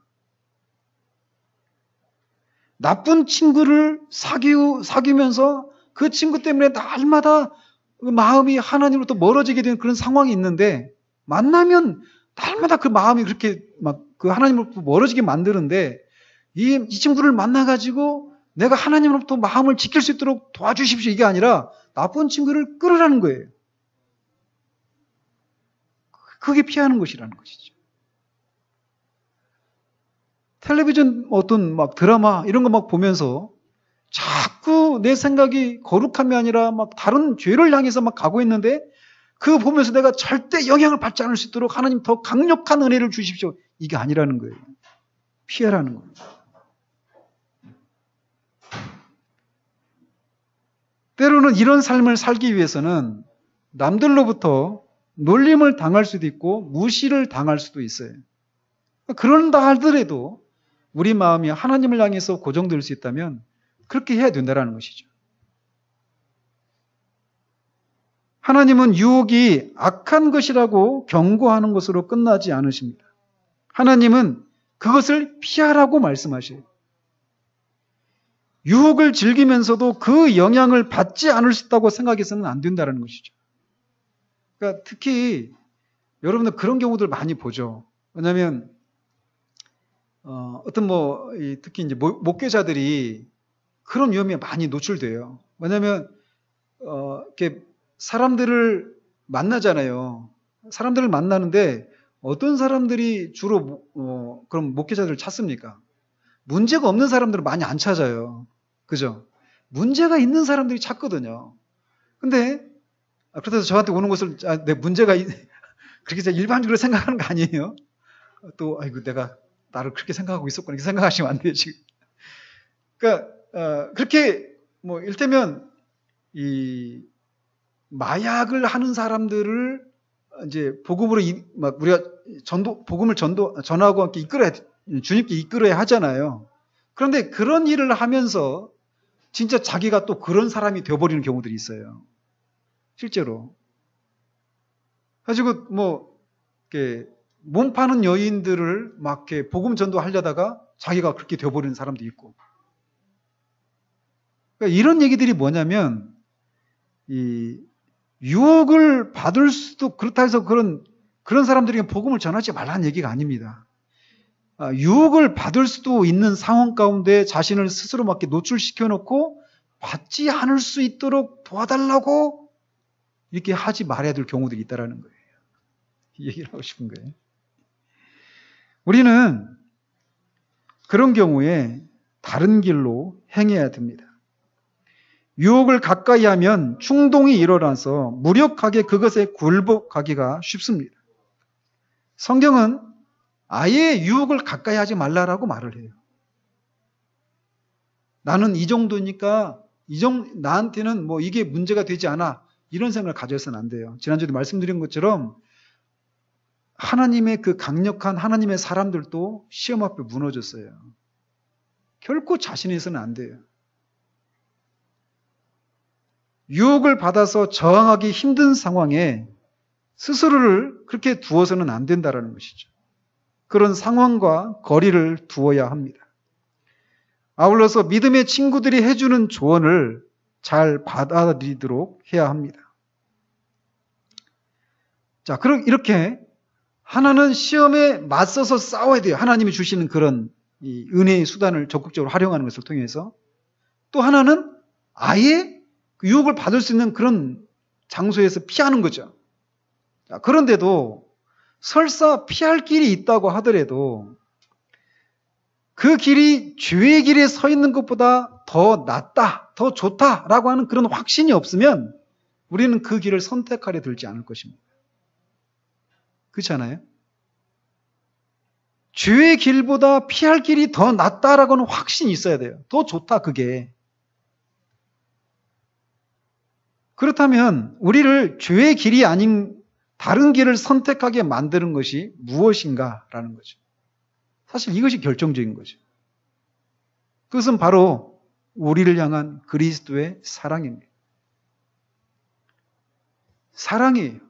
나쁜 친구를 사귀면서 그 친구 때문에 날마다 마음이 하나님으로부터 멀어지게 되는 그런 상황이 있는데 만나면 날마다 그 마음이 그렇게 그 하나님으로부터 멀어지게 만드는데 이 친구를 만나가지고 내가 하나님으로부터 마음을 지킬 수 있도록 도와주십시오. 이게 아니라 나쁜 친구를 끌으라는 거예요. 그게 피하는 것이라는 것이죠. 텔레비전 어떤 드라마 이런 거 보면서 자꾸 내 생각이 거룩함이 아니라 다른 죄를 향해서 가고 있는데 그거 보면서 내가 절대 영향을 받지 않을 수 있도록 하나님 더 강력한 은혜를 주십시오. 이게 아니라는 거예요. 피하라는 거예요. 때로는 이런 삶을 살기 위해서는 남들로부터 놀림을 당할 수도 있고 무시를 당할 수도 있어요. 그런다 하더라도 우리 마음이 하나님을 향해서 고정될 수 있다면 그렇게 해야 된다는 것이죠. 하나님은 유혹이 악한 것이라고 경고하는 것으로 끝나지 않으십니다. 하나님은 그것을 피하라고 말씀하셔요. 유혹을 즐기면서도 그 영향을 받지 않을 수 있다고 생각해서는 안 된다는 것이죠. 그러니까 특히 여러분들 그런 경우들 많이 보죠. 왜냐하면 특히 이제 목회자들이 그런 위험에 많이 노출돼요. 왜냐하면 이렇게 사람들을 만나잖아요. 사람들을 만나는데 어떤 사람들이 주로 그럼 목회자들을 찾습니까? 문제가 없는 사람들은 많이 안 찾아요. 그죠? 문제가 있는 사람들이 찾거든요. 근데 그래서 저한테 오는 것을 내 문제가 그렇게 일반적으로 생각하는 거 아니에요? 또 아이고 내가 나를 그렇게 생각하고 있었구나 이렇게 생각하시면 안 돼요 지금. 그러니까 그렇게 일테면 이 마약을 하는 사람들을 이제 복음으로 우리가 복음을 전하고 함께 주님께 이끌어야 하잖아요. 그런데 그런 일을 하면서 진짜 자기가 또 그런 사람이 되어버리는 경우들이 있어요. 실제로. 가지고 이렇게 몸 파는 여인들을 이렇게 복음 전도하려다가 자기가 그렇게 되어버리는 사람도 있고. 그러니까 이런 얘기들이 뭐냐면 이 유혹을 받을 수도 그렇다 해서 그런 사람들에게 복음을 전하지 말라는 얘기가 아닙니다. 유혹을 받을 수도 있는 상황 가운데 자신을 스스로 막 노출시켜 놓고 받지 않을 수 있도록 도와달라고 이렇게 하지 말아야 될 경우들이 있다라는 거예요. 이 얘기를 하고 싶은 거예요. 우리는 그런 경우에 다른 길로 행해야 됩니다. 유혹을 가까이 하면 충동이 일어나서 무력하게 그것에 굴복하기가 쉽습니다. 성경은 아예 유혹을 가까이 하지 말라라고 말을 해요. 나는 이 정도니까 나한테는 뭐 이게 문제가 되지 않아. 이런 생각을 가져서는 안 돼요. 지난주에도 말씀드린 것처럼 하나님의 그 강력한 하나님의 사람들도 시험 앞에 무너졌어요. 결코 자신해서는 안 돼요. 유혹을 받아서 저항하기 힘든 상황에 스스로를 그렇게 두어서는 안 된다는 것이죠. 그런 상황과 거리를 두어야 합니다. 아울러서 믿음의 친구들이 해주는 조언을 잘 받아들이도록 해야 합니다. 자, 그럼 이렇게 하나는 시험에 맞서서 싸워야 돼요. 하나님이 주시는 그런 이 은혜의 수단을 적극적으로 활용하는 것을 통해서. 또 하나는 아예 그 유혹을 받을 수 있는 그런 장소에서 피하는 거죠. 자, 그런데도 설사 피할 길이 있다고 하더라도 그 길이 죄의 길에 서 있는 것보다 더 낫다, 더 좋다라고 하는 그런 확신이 없으면 우리는 그 길을 선택하려 들지 않을 것입니다. 그렇지 않아요? 죄의 길보다 피할 길이 더 낫다라고 하는 확신이 있어야 돼요. 더 좋다, 그게. 그렇다면 우리를 죄의 길이 아닌 다른 길을 선택하게 만드는 것이 무엇인가라는 거죠. 사실 이것이 결정적인 거죠. 그것은 바로 우리를 향한 그리스도의 사랑입니다. 사랑이에요.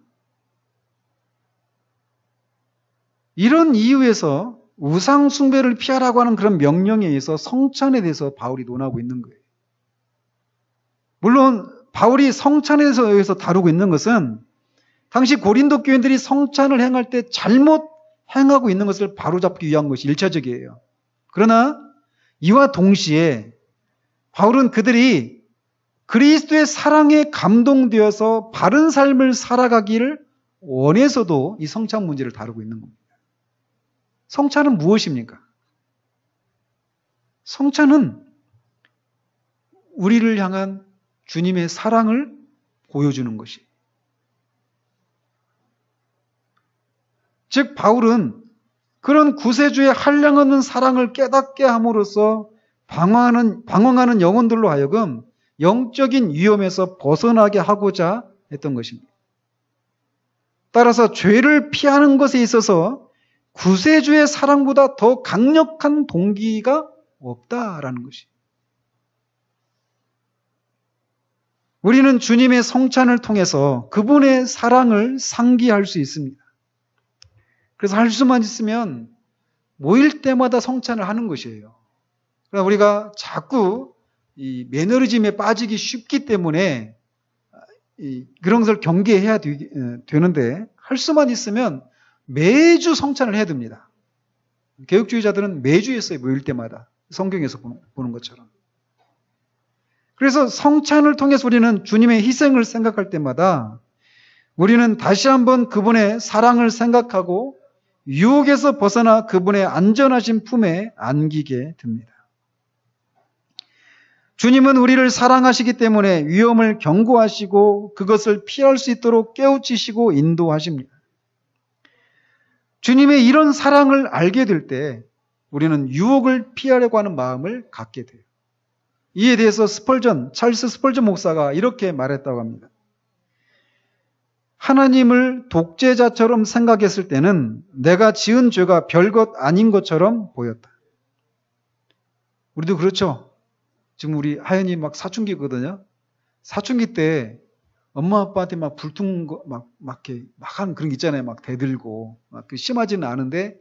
이런 이유에서 우상 숭배를 피하라고 하는 그런 명령에 의해서 성찬에 대해서 바울이 논하고 있는 거예요. 물론 바울이 성찬에 대해서 다루고 있는 것은 당시 고린도 교인들이 성찬을 행할 때 잘못 행하고 있는 것을 바로잡기 위한 것이 1차적이에요. 그러나 이와 동시에 바울은 그들이 그리스도의 사랑에 감동되어서 바른 삶을 살아가기를 원해서도 이 성찬 문제를 다루고 있는 겁니다. 성찬은 무엇입니까? 성찬은 우리를 향한 주님의 사랑을 보여주는 것이에요. 즉 바울은 그런 구세주의 한량없는 사랑을 깨닫게 함으로써 방황하는 영혼들로 하여금 영적인 위험에서 벗어나게 하고자 했던 것입니다. 따라서 죄를 피하는 것에 있어서 구세주의 사랑보다 더 강력한 동기가 없다라는 것이. 우리는 주님의 성찬을 통해서 그분의 사랑을 상기할 수 있습니다. 그래서 할 수만 있으면 모일 때마다 성찬을 하는 것이에요. 그러나 우리가 자꾸 이 매너리즘에 빠지기 쉽기 때문에 그런 것을 경계해야 되는데 할 수만 있으면 매주 성찬을 해야 됩니다. 개혁주의자들은 매주 했어요. 모일 때마다. 성경에서 보는 것처럼. 그래서 성찬을 통해서 우리는 주님의 희생을 생각할 때마다 우리는 다시 한번 그분의 사랑을 생각하고 유혹에서 벗어나 그분의 안전하신 품에 안기게 됩니다. 주님은 우리를 사랑하시기 때문에 위험을 경고하시고 그것을 피할 수 있도록 깨우치시고 인도하십니다. 주님의 이런 사랑을 알게 될 때 우리는 유혹을 피하려고 하는 마음을 갖게 돼요. 이에 대해서 찰스 스펄전 목사가 이렇게 말했다고 합니다. 하나님을 독재자처럼 생각했을 때는 내가 지은 죄가 별것 아닌 것처럼 보였다. 우리도 그렇죠. 지금 우리 하연이 막 사춘기거든요. 사춘기 때 엄마 아빠한테 막 불퉁 거 막 하는 그런 게 있잖아요. 막 대들고 막 심하지는 않은데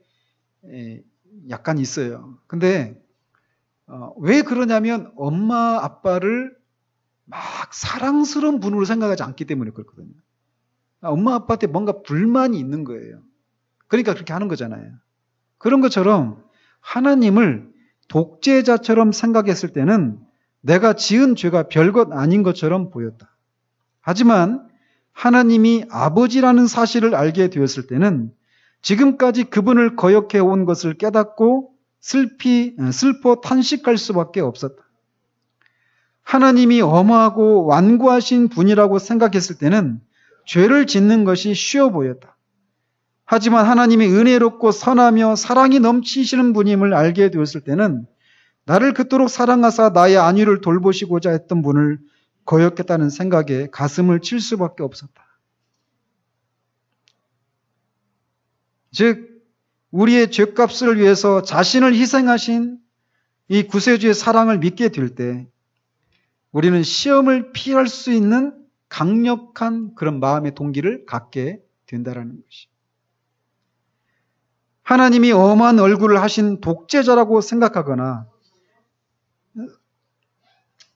약간 있어요. 근데 왜 그러냐면 엄마 아빠를 막 사랑스러운 분으로 생각하지 않기 때문에 그렇거든요. 엄마 아빠한테 뭔가 불만이 있는 거예요. 그러니까 그렇게 하는 거잖아요. 그런 것처럼 하나님을 독재자처럼 생각했을 때는 내가 지은 죄가 별것 아닌 것처럼 보였다. 하지만 하나님이 아버지라는 사실을 알게 되었을 때는 지금까지 그분을 거역해 온 것을 깨닫고 슬퍼 탄식할 수밖에 없었다. 하나님이 엄하고 완고하신 분이라고 생각했을 때는 죄를 짓는 것이 쉬워 보였다. 하지만 하나님이 은혜롭고 선하며 사랑이 넘치시는 분임을 알게 되었을 때는 나를 그토록 사랑하사 나의 안위를 돌보시고자 했던 분을 거역했다는 생각에 가슴을 칠 수밖에 없었다. 즉 우리의 죄값을 위해서 자신을 희생하신 이 구세주의 사랑을 믿게 될 때 우리는 시험을 피할 수 있는 강력한 그런 마음의 동기를 갖게 된다는 것이. 하나님이 엄한 얼굴을 하신 독재자라고 생각하거나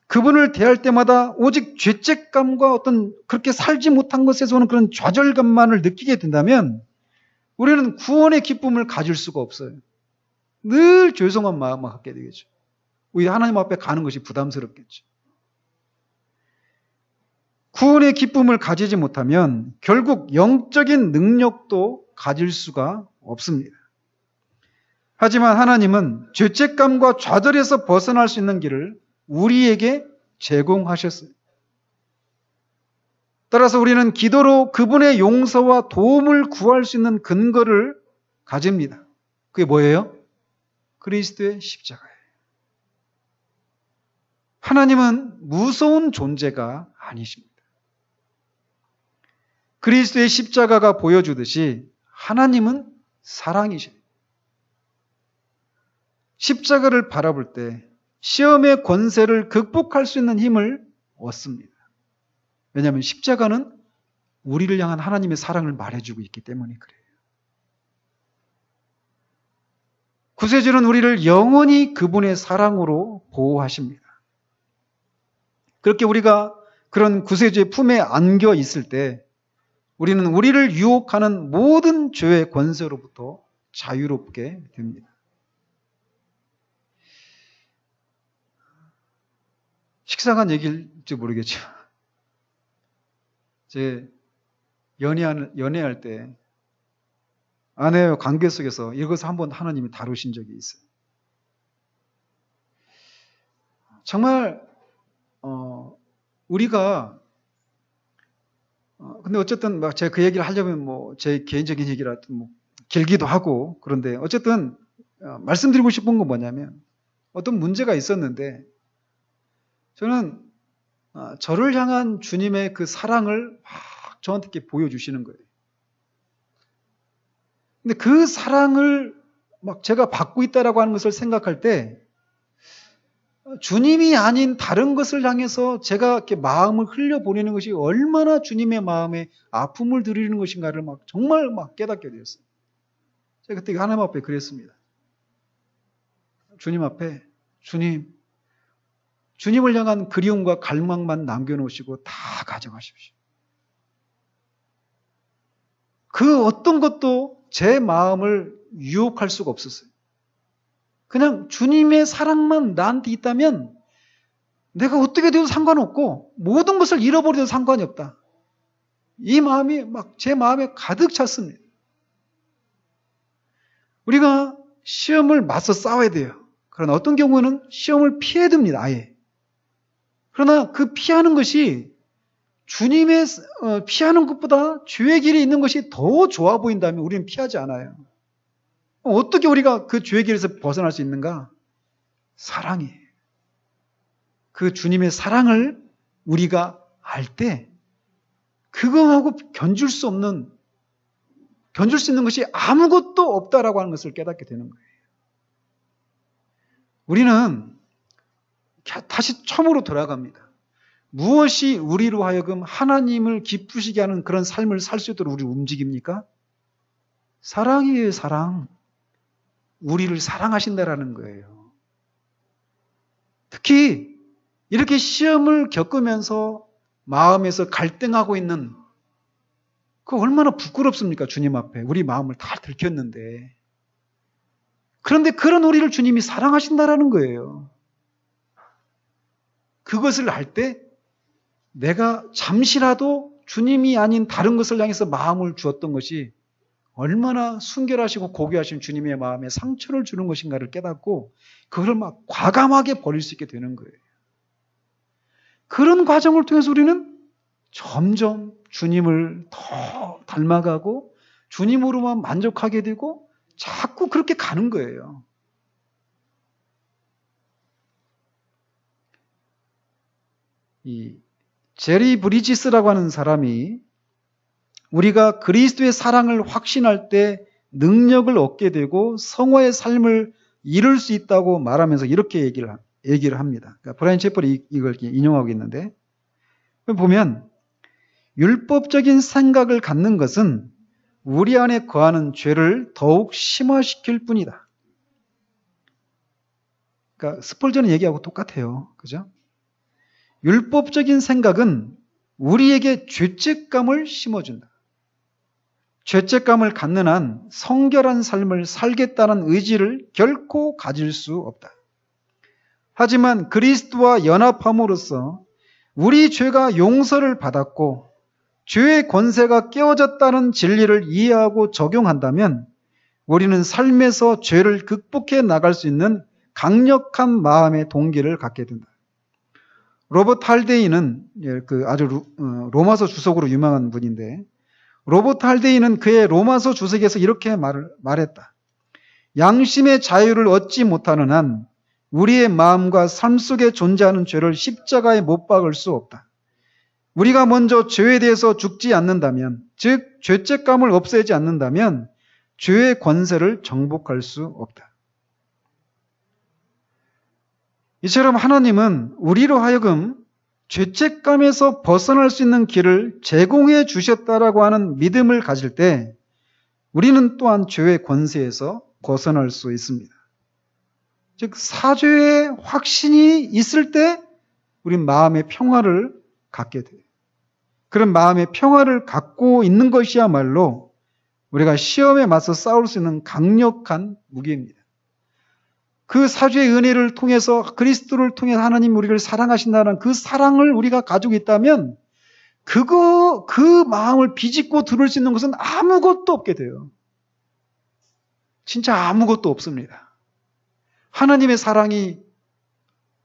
그분을 대할 때마다 오직 죄책감과 어떤 그렇게 살지 못한 것에서 오는 그런 좌절감만을 느끼게 된다면 우리는 구원의 기쁨을 가질 수가 없어요. 늘 죄송한 마음을 갖게 되겠죠. 우리 하나님 앞에 가는 것이 부담스럽겠죠. 구원의 기쁨을 가지지 못하면 결국 영적인 능력도 가질 수가 없습니다. 하지만 하나님은 죄책감과 좌절에서 벗어날 수 있는 길을 우리에게 제공하셨어요. 따라서 우리는 기도로 그분의 용서와 도움을 구할 수 있는 근거를 가집니다. 그게 뭐예요? 그리스도의 십자가예요. 하나님은 무서운 존재가 아니십니다. 그리스도의 십자가가 보여주듯이 하나님은 사랑이십니다. 십자가를 바라볼 때 시험의 권세를 극복할 수 있는 힘을 얻습니다. 왜냐하면 십자가는 우리를 향한 하나님의 사랑을 말해주고 있기 때문에 그래요. 구세주는 우리를 영원히 그분의 사랑으로 보호하십니다. 그렇게 우리가 그런 구세주의 품에 안겨 있을 때 우리는 우리를 유혹하는 모든 죄의 권세로부터 자유롭게 됩니다. 식상한 얘기일지 모르겠죠. 제 연애할 때 아내와 관계 속에서 이것을 한번 하나님이 다루신 적이 있어요. 정말 우리가 근데 어쨌든 막 제가 그 얘기를 하려면 뭐 제 개인적인 얘기라 뭐 길기도 하고 그런데 어쨌든 말씀드리고 싶은 건 뭐냐면 어떤 문제가 있었는데 저는 저를 향한 주님의 그 사랑을 막 저한테 이렇게 보여주시는 거예요. 근데 그 사랑을 막 제가 받고 있다라고 하는 것을 생각할 때 주님이 아닌 다른 것을 향해서 제가 이렇게 마음을 흘려보내는 것이 얼마나 주님의 마음에 아픔을 드리는 것인가를 막 정말 막 깨닫게 되었어요. 제가 그때 하나님 앞에 그랬습니다. 주님 앞에 주님을 향한 그리움과 갈망만 남겨놓으시고 다 가져가십시오. 그 어떤 것도 제 마음을 유혹할 수가 없었어요. 그냥 주님의 사랑만 나한테 있다면 내가 어떻게 되어도 상관없고 모든 것을 잃어버려도 상관이 없다. 이 마음이 막 제 마음에 가득 찼습니다. 우리가 시험을 맞서 싸워야 돼요. 그러나 어떤 경우는 시험을 피해야 됩니다. 아예. 그러나 그 피하는 것이 주님의 피하는 것보다 죄의 길에 있는 것이 더 좋아 보인다면 우리는 피하지 않아요. 어떻게 우리가 그 죄의 길에서 벗어날 수 있는가? 사랑이에요. 그 주님의 사랑을 우리가 알 때 그거하고 견줄 수 있는 것이 아무것도 없다라고 하는 것을 깨닫게 되는 거예요. 우리는 다시 처음으로 돌아갑니다. 무엇이 우리로 하여금 하나님을 기쁘시게 하는 그런 삶을 살 수 있도록 우리를 움직입니까? 사랑이에요, 사랑. 우리를 사랑하신다라는 거예요. 특히 이렇게 시험을 겪으면서 마음에서 갈등하고 있는 그 얼마나 부끄럽습니까? 주님 앞에 우리 마음을 다 들켰는데. 그런데 그런 우리를 주님이 사랑하신다라는 거예요. 그것을 알 때 내가 잠시라도 주님이 아닌 다른 것을 향해서 마음을 주었던 것이 얼마나 순결하시고 고귀하신 주님의 마음에 상처를 주는 것인가를 깨닫고 그걸 막 과감하게 버릴 수 있게 되는 거예요. 그런 과정을 통해서 우리는 점점 주님을 더 닮아가고 주님으로만 만족하게 되고 자꾸 그렇게 가는 거예요. 이 제리 브리지스라고 하는 사람이 우리가 그리스도의 사랑을 확신할 때 능력을 얻게 되고 성화의 삶을 이룰 수 있다고 말하면서 이렇게 얘기를 합니다. 그러니까 브라이언 채플이 이걸 인용하고 있는데, 보면 율법적인 생각을 갖는 것은 우리 안에 거하는 죄를 더욱 심화시킬 뿐이다. 그러니까 스펄전의 얘기하고 똑같아요. 그죠? 율법적인 생각은 우리에게 죄책감을 심어준다. 죄책감을 갖는 한 성결한 삶을 살겠다는 의지를 결코 가질 수 없다. 하지만 그리스도와 연합함으로써 우리 죄가 용서를 받았고 죄의 권세가 깨어졌다는 진리를 이해하고 적용한다면 우리는 삶에서 죄를 극복해 나갈 수 있는 강력한 마음의 동기를 갖게 된다. 로버트 할데이는 아주 로마서 주석으로 유명한 분인데, 로버트 할데이는 그의 로마서 주석에서 이렇게 말했다. 양심의 자유를 얻지 못하는 한 우리의 마음과 삶 속에 존재하는 죄를 십자가에 못 박을 수 없다. 우리가 먼저 죄에 대해서 죽지 않는다면, 즉 죄책감을 없애지 않는다면 죄의 권세를 정복할 수 없다. 이처럼 하나님은 우리로 하여금 죄책감에서 벗어날 수 있는 길을 제공해 주셨다라고 하는 믿음을 가질 때 우리는 또한 죄의 권세에서 벗어날 수 있습니다. 즉 사죄의 확신이 있을 때 우린 마음의 평화를 갖게 돼요. 그런 마음의 평화를 갖고 있는 것이야말로 우리가 시험에 맞서 싸울 수 있는 강력한 무기입니다. 그 사죄의 은혜를 통해서, 그리스도를 통해서 하나님 우리를 사랑하신다는 그 사랑을 우리가 가지고 있다면 그 마음을 비집고 들을 수 있는 것은 아무것도 없게 돼요. 진짜 아무것도 없습니다. 하나님의 사랑이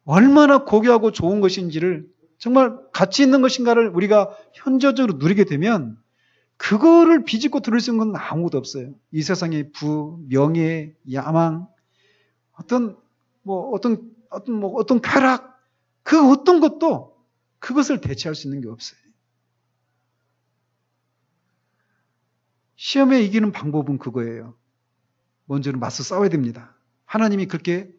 얼마나 고귀하고 좋은 것인지를, 정말 가치 있는 것인가를 우리가 현저적으로 누리게 되면 그거를 비집고 들을 수 있는 건 아무것도 없어요. 이 세상의 부, 명예, 야망, 어떤 쾌락, 그 어떤 것도 그것을 대체할 수 있는 게 없어요. 시험에 이기는 방법은 그거예요. 먼저는 맞서 싸워야 됩니다. 하나님이 그렇게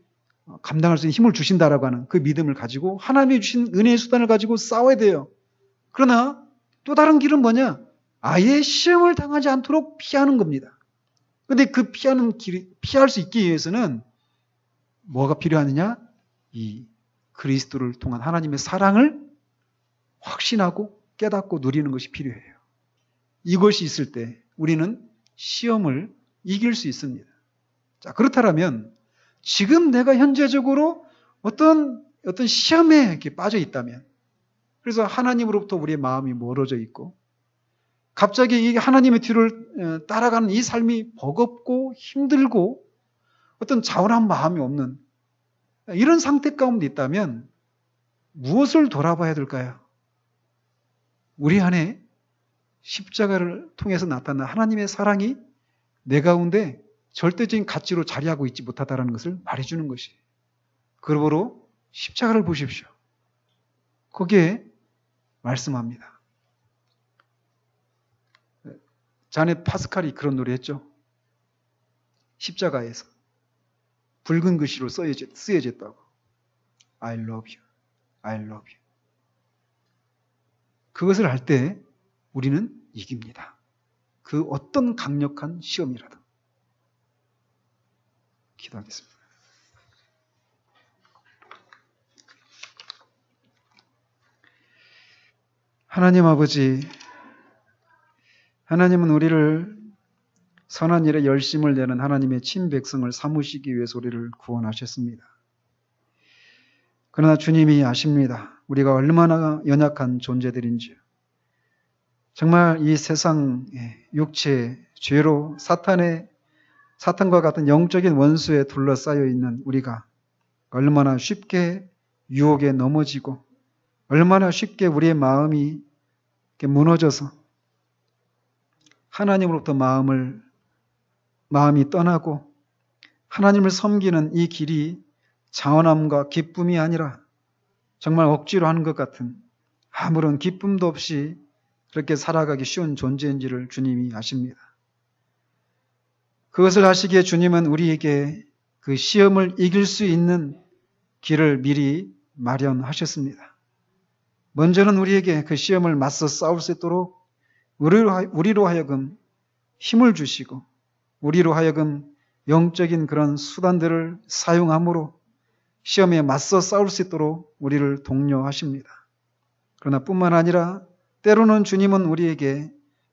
감당할 수 있는 힘을 주신다라고 하는 그 믿음을 가지고 하나님이 주신 은혜의 수단을 가지고 싸워야 돼요. 그러나 또 다른 길은 뭐냐? 아예 시험을 당하지 않도록 피하는 겁니다. 그런데 그 피할 수 있기 위해서는 뭐가 필요하느냐? 이 그리스도를 통한 하나님의 사랑을 확신하고 깨닫고 누리는 것이 필요해요. 이것이 있을 때 우리는 시험을 이길 수 있습니다. 자, 그렇다면 지금 내가 현재적으로 어떤 시험에 이렇게 빠져 있다면, 그래서 하나님으로부터 우리의 마음이 멀어져 있고 갑자기 이 하나님의 뒤를 따라가는 이 삶이 버겁고 힘들고 어떤 자원한 마음이 없는 이런 상태 가운데 있다면 무엇을 돌아봐야 될까요? 우리 안에 십자가를 통해서 나타난 하나님의 사랑이 내 가운데 절대적인 가치로 자리하고 있지 못하다는 것을 말해주는 것이에요. 그러므로 십자가를 보십시오. 거기에 말씀합니다. 자넷 파스칼이 그런 노래 했죠. 십자가에서 붉은 글씨로 쓰여졌다고. I love you. I love you. 그것을 할 때 우리는 이깁니다. 그 어떤 강력한 시험이라도. 기도하겠습니다. 하나님 아버지, 하나님은 우리를 선한 일에 열심을 내는 하나님의 친백성을 삼으시기 위해서 우리를 구원하셨습니다. 그러나 주님이 아십니다. 우리가 얼마나 연약한 존재들인지. 정말 이 세상의 육체의 죄로 사탄과 같은 영적인 원수에 둘러싸여 있는 우리가 얼마나 쉽게 유혹에 넘어지고 얼마나 쉽게 우리의 마음이 이렇게 무너져서 하나님으로부터 마음이 떠나고 하나님을 섬기는 이 길이 자원함과 기쁨이 아니라 정말 억지로 하는 것 같은 아무런 기쁨도 없이 그렇게 살아가기 쉬운 존재인지를 주님이 아십니다. 그것을 아시기에 주님은 우리에게 그 시험을 이길 수 있는 길을 미리 마련하셨습니다. 먼저는 우리에게 그 시험을 맞서 싸울 수 있도록 우리로 하여금 힘을 주시고 우리로 하여금 영적인 그런 수단들을 사용함으로 시험에 맞서 싸울 수 있도록 우리를 독려하십니다. 그러나 뿐만 아니라 때로는 주님은 우리에게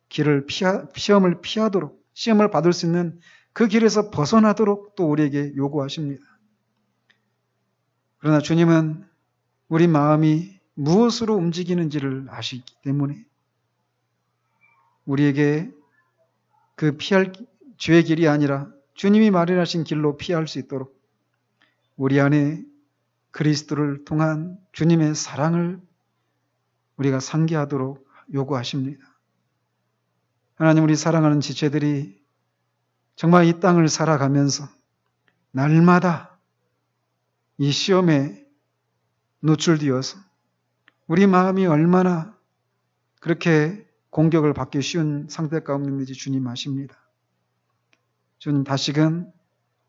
시험을 피하도록, 시험을 받을 수 있는 그 길에서 벗어나도록 또 우리에게 요구하십니다. 그러나 주님은 우리 마음이 무엇으로 움직이는지를 아시기 때문에 우리에게 그 피할 죄의 길이 아니라 주님이 마련하신 길로 피할 수 있도록 우리 안에 그리스도를 통한 주님의 사랑을 우리가 상기하도록 요구하십니다. 하나님, 우리 사랑하는 지체들이 정말 이 땅을 살아가면서 날마다 이 시험에 노출되어서 우리 마음이 얼마나 그렇게 공격을 받기 쉬운 상태 가운데 있는지 주님 아십니다. 주님, 다시금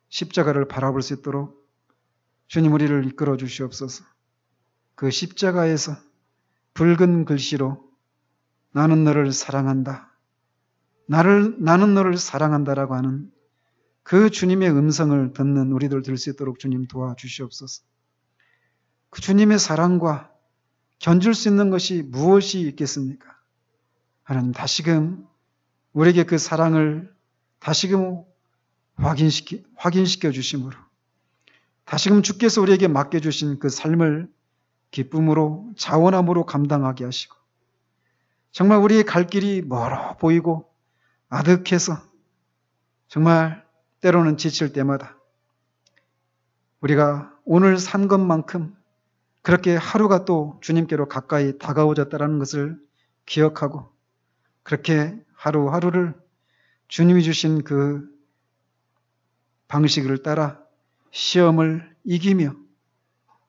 십자가를 바라볼 수 있도록 주님 우리를 이끌어 주시옵소서. 그 십자가에서 붉은 글씨로 나는 너를 사랑한다. 나는 너를 사랑한다라고 하는 그 주님의 음성을 듣는 우리들 될 수 있도록 주님 도와주시옵소서. 그 주님의 사랑과 견줄 수 있는 것이 무엇이 있겠습니까? 하나님, 다시금 우리에게 그 사랑을 다시금 확인시켜 주심으로 다시금 주께서 우리에게 맡겨주신 그 삶을 기쁨으로 자원함으로 감당하게 하시고 정말 우리의 갈 길이 멀어 보이고 아득해서 정말 때로는 지칠 때마다 우리가 오늘 산 것만큼 그렇게 하루가 또 주님께로 가까이 다가오졌다는 것을 기억하고 그렇게 하루하루를 주님이 주신 그 방식을 따라 시험을 이기며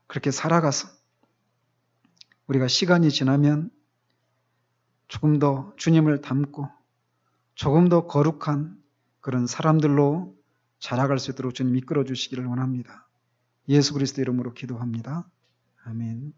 그렇게 살아가서 우리가 시간이 지나면 조금 더 주님을 닮고 조금 더 거룩한 그런 사람들로 자라갈 수 있도록 주님 이끌어 주시기를 원합니다. 예수 그리스도 이름으로 기도합니다. 아멘.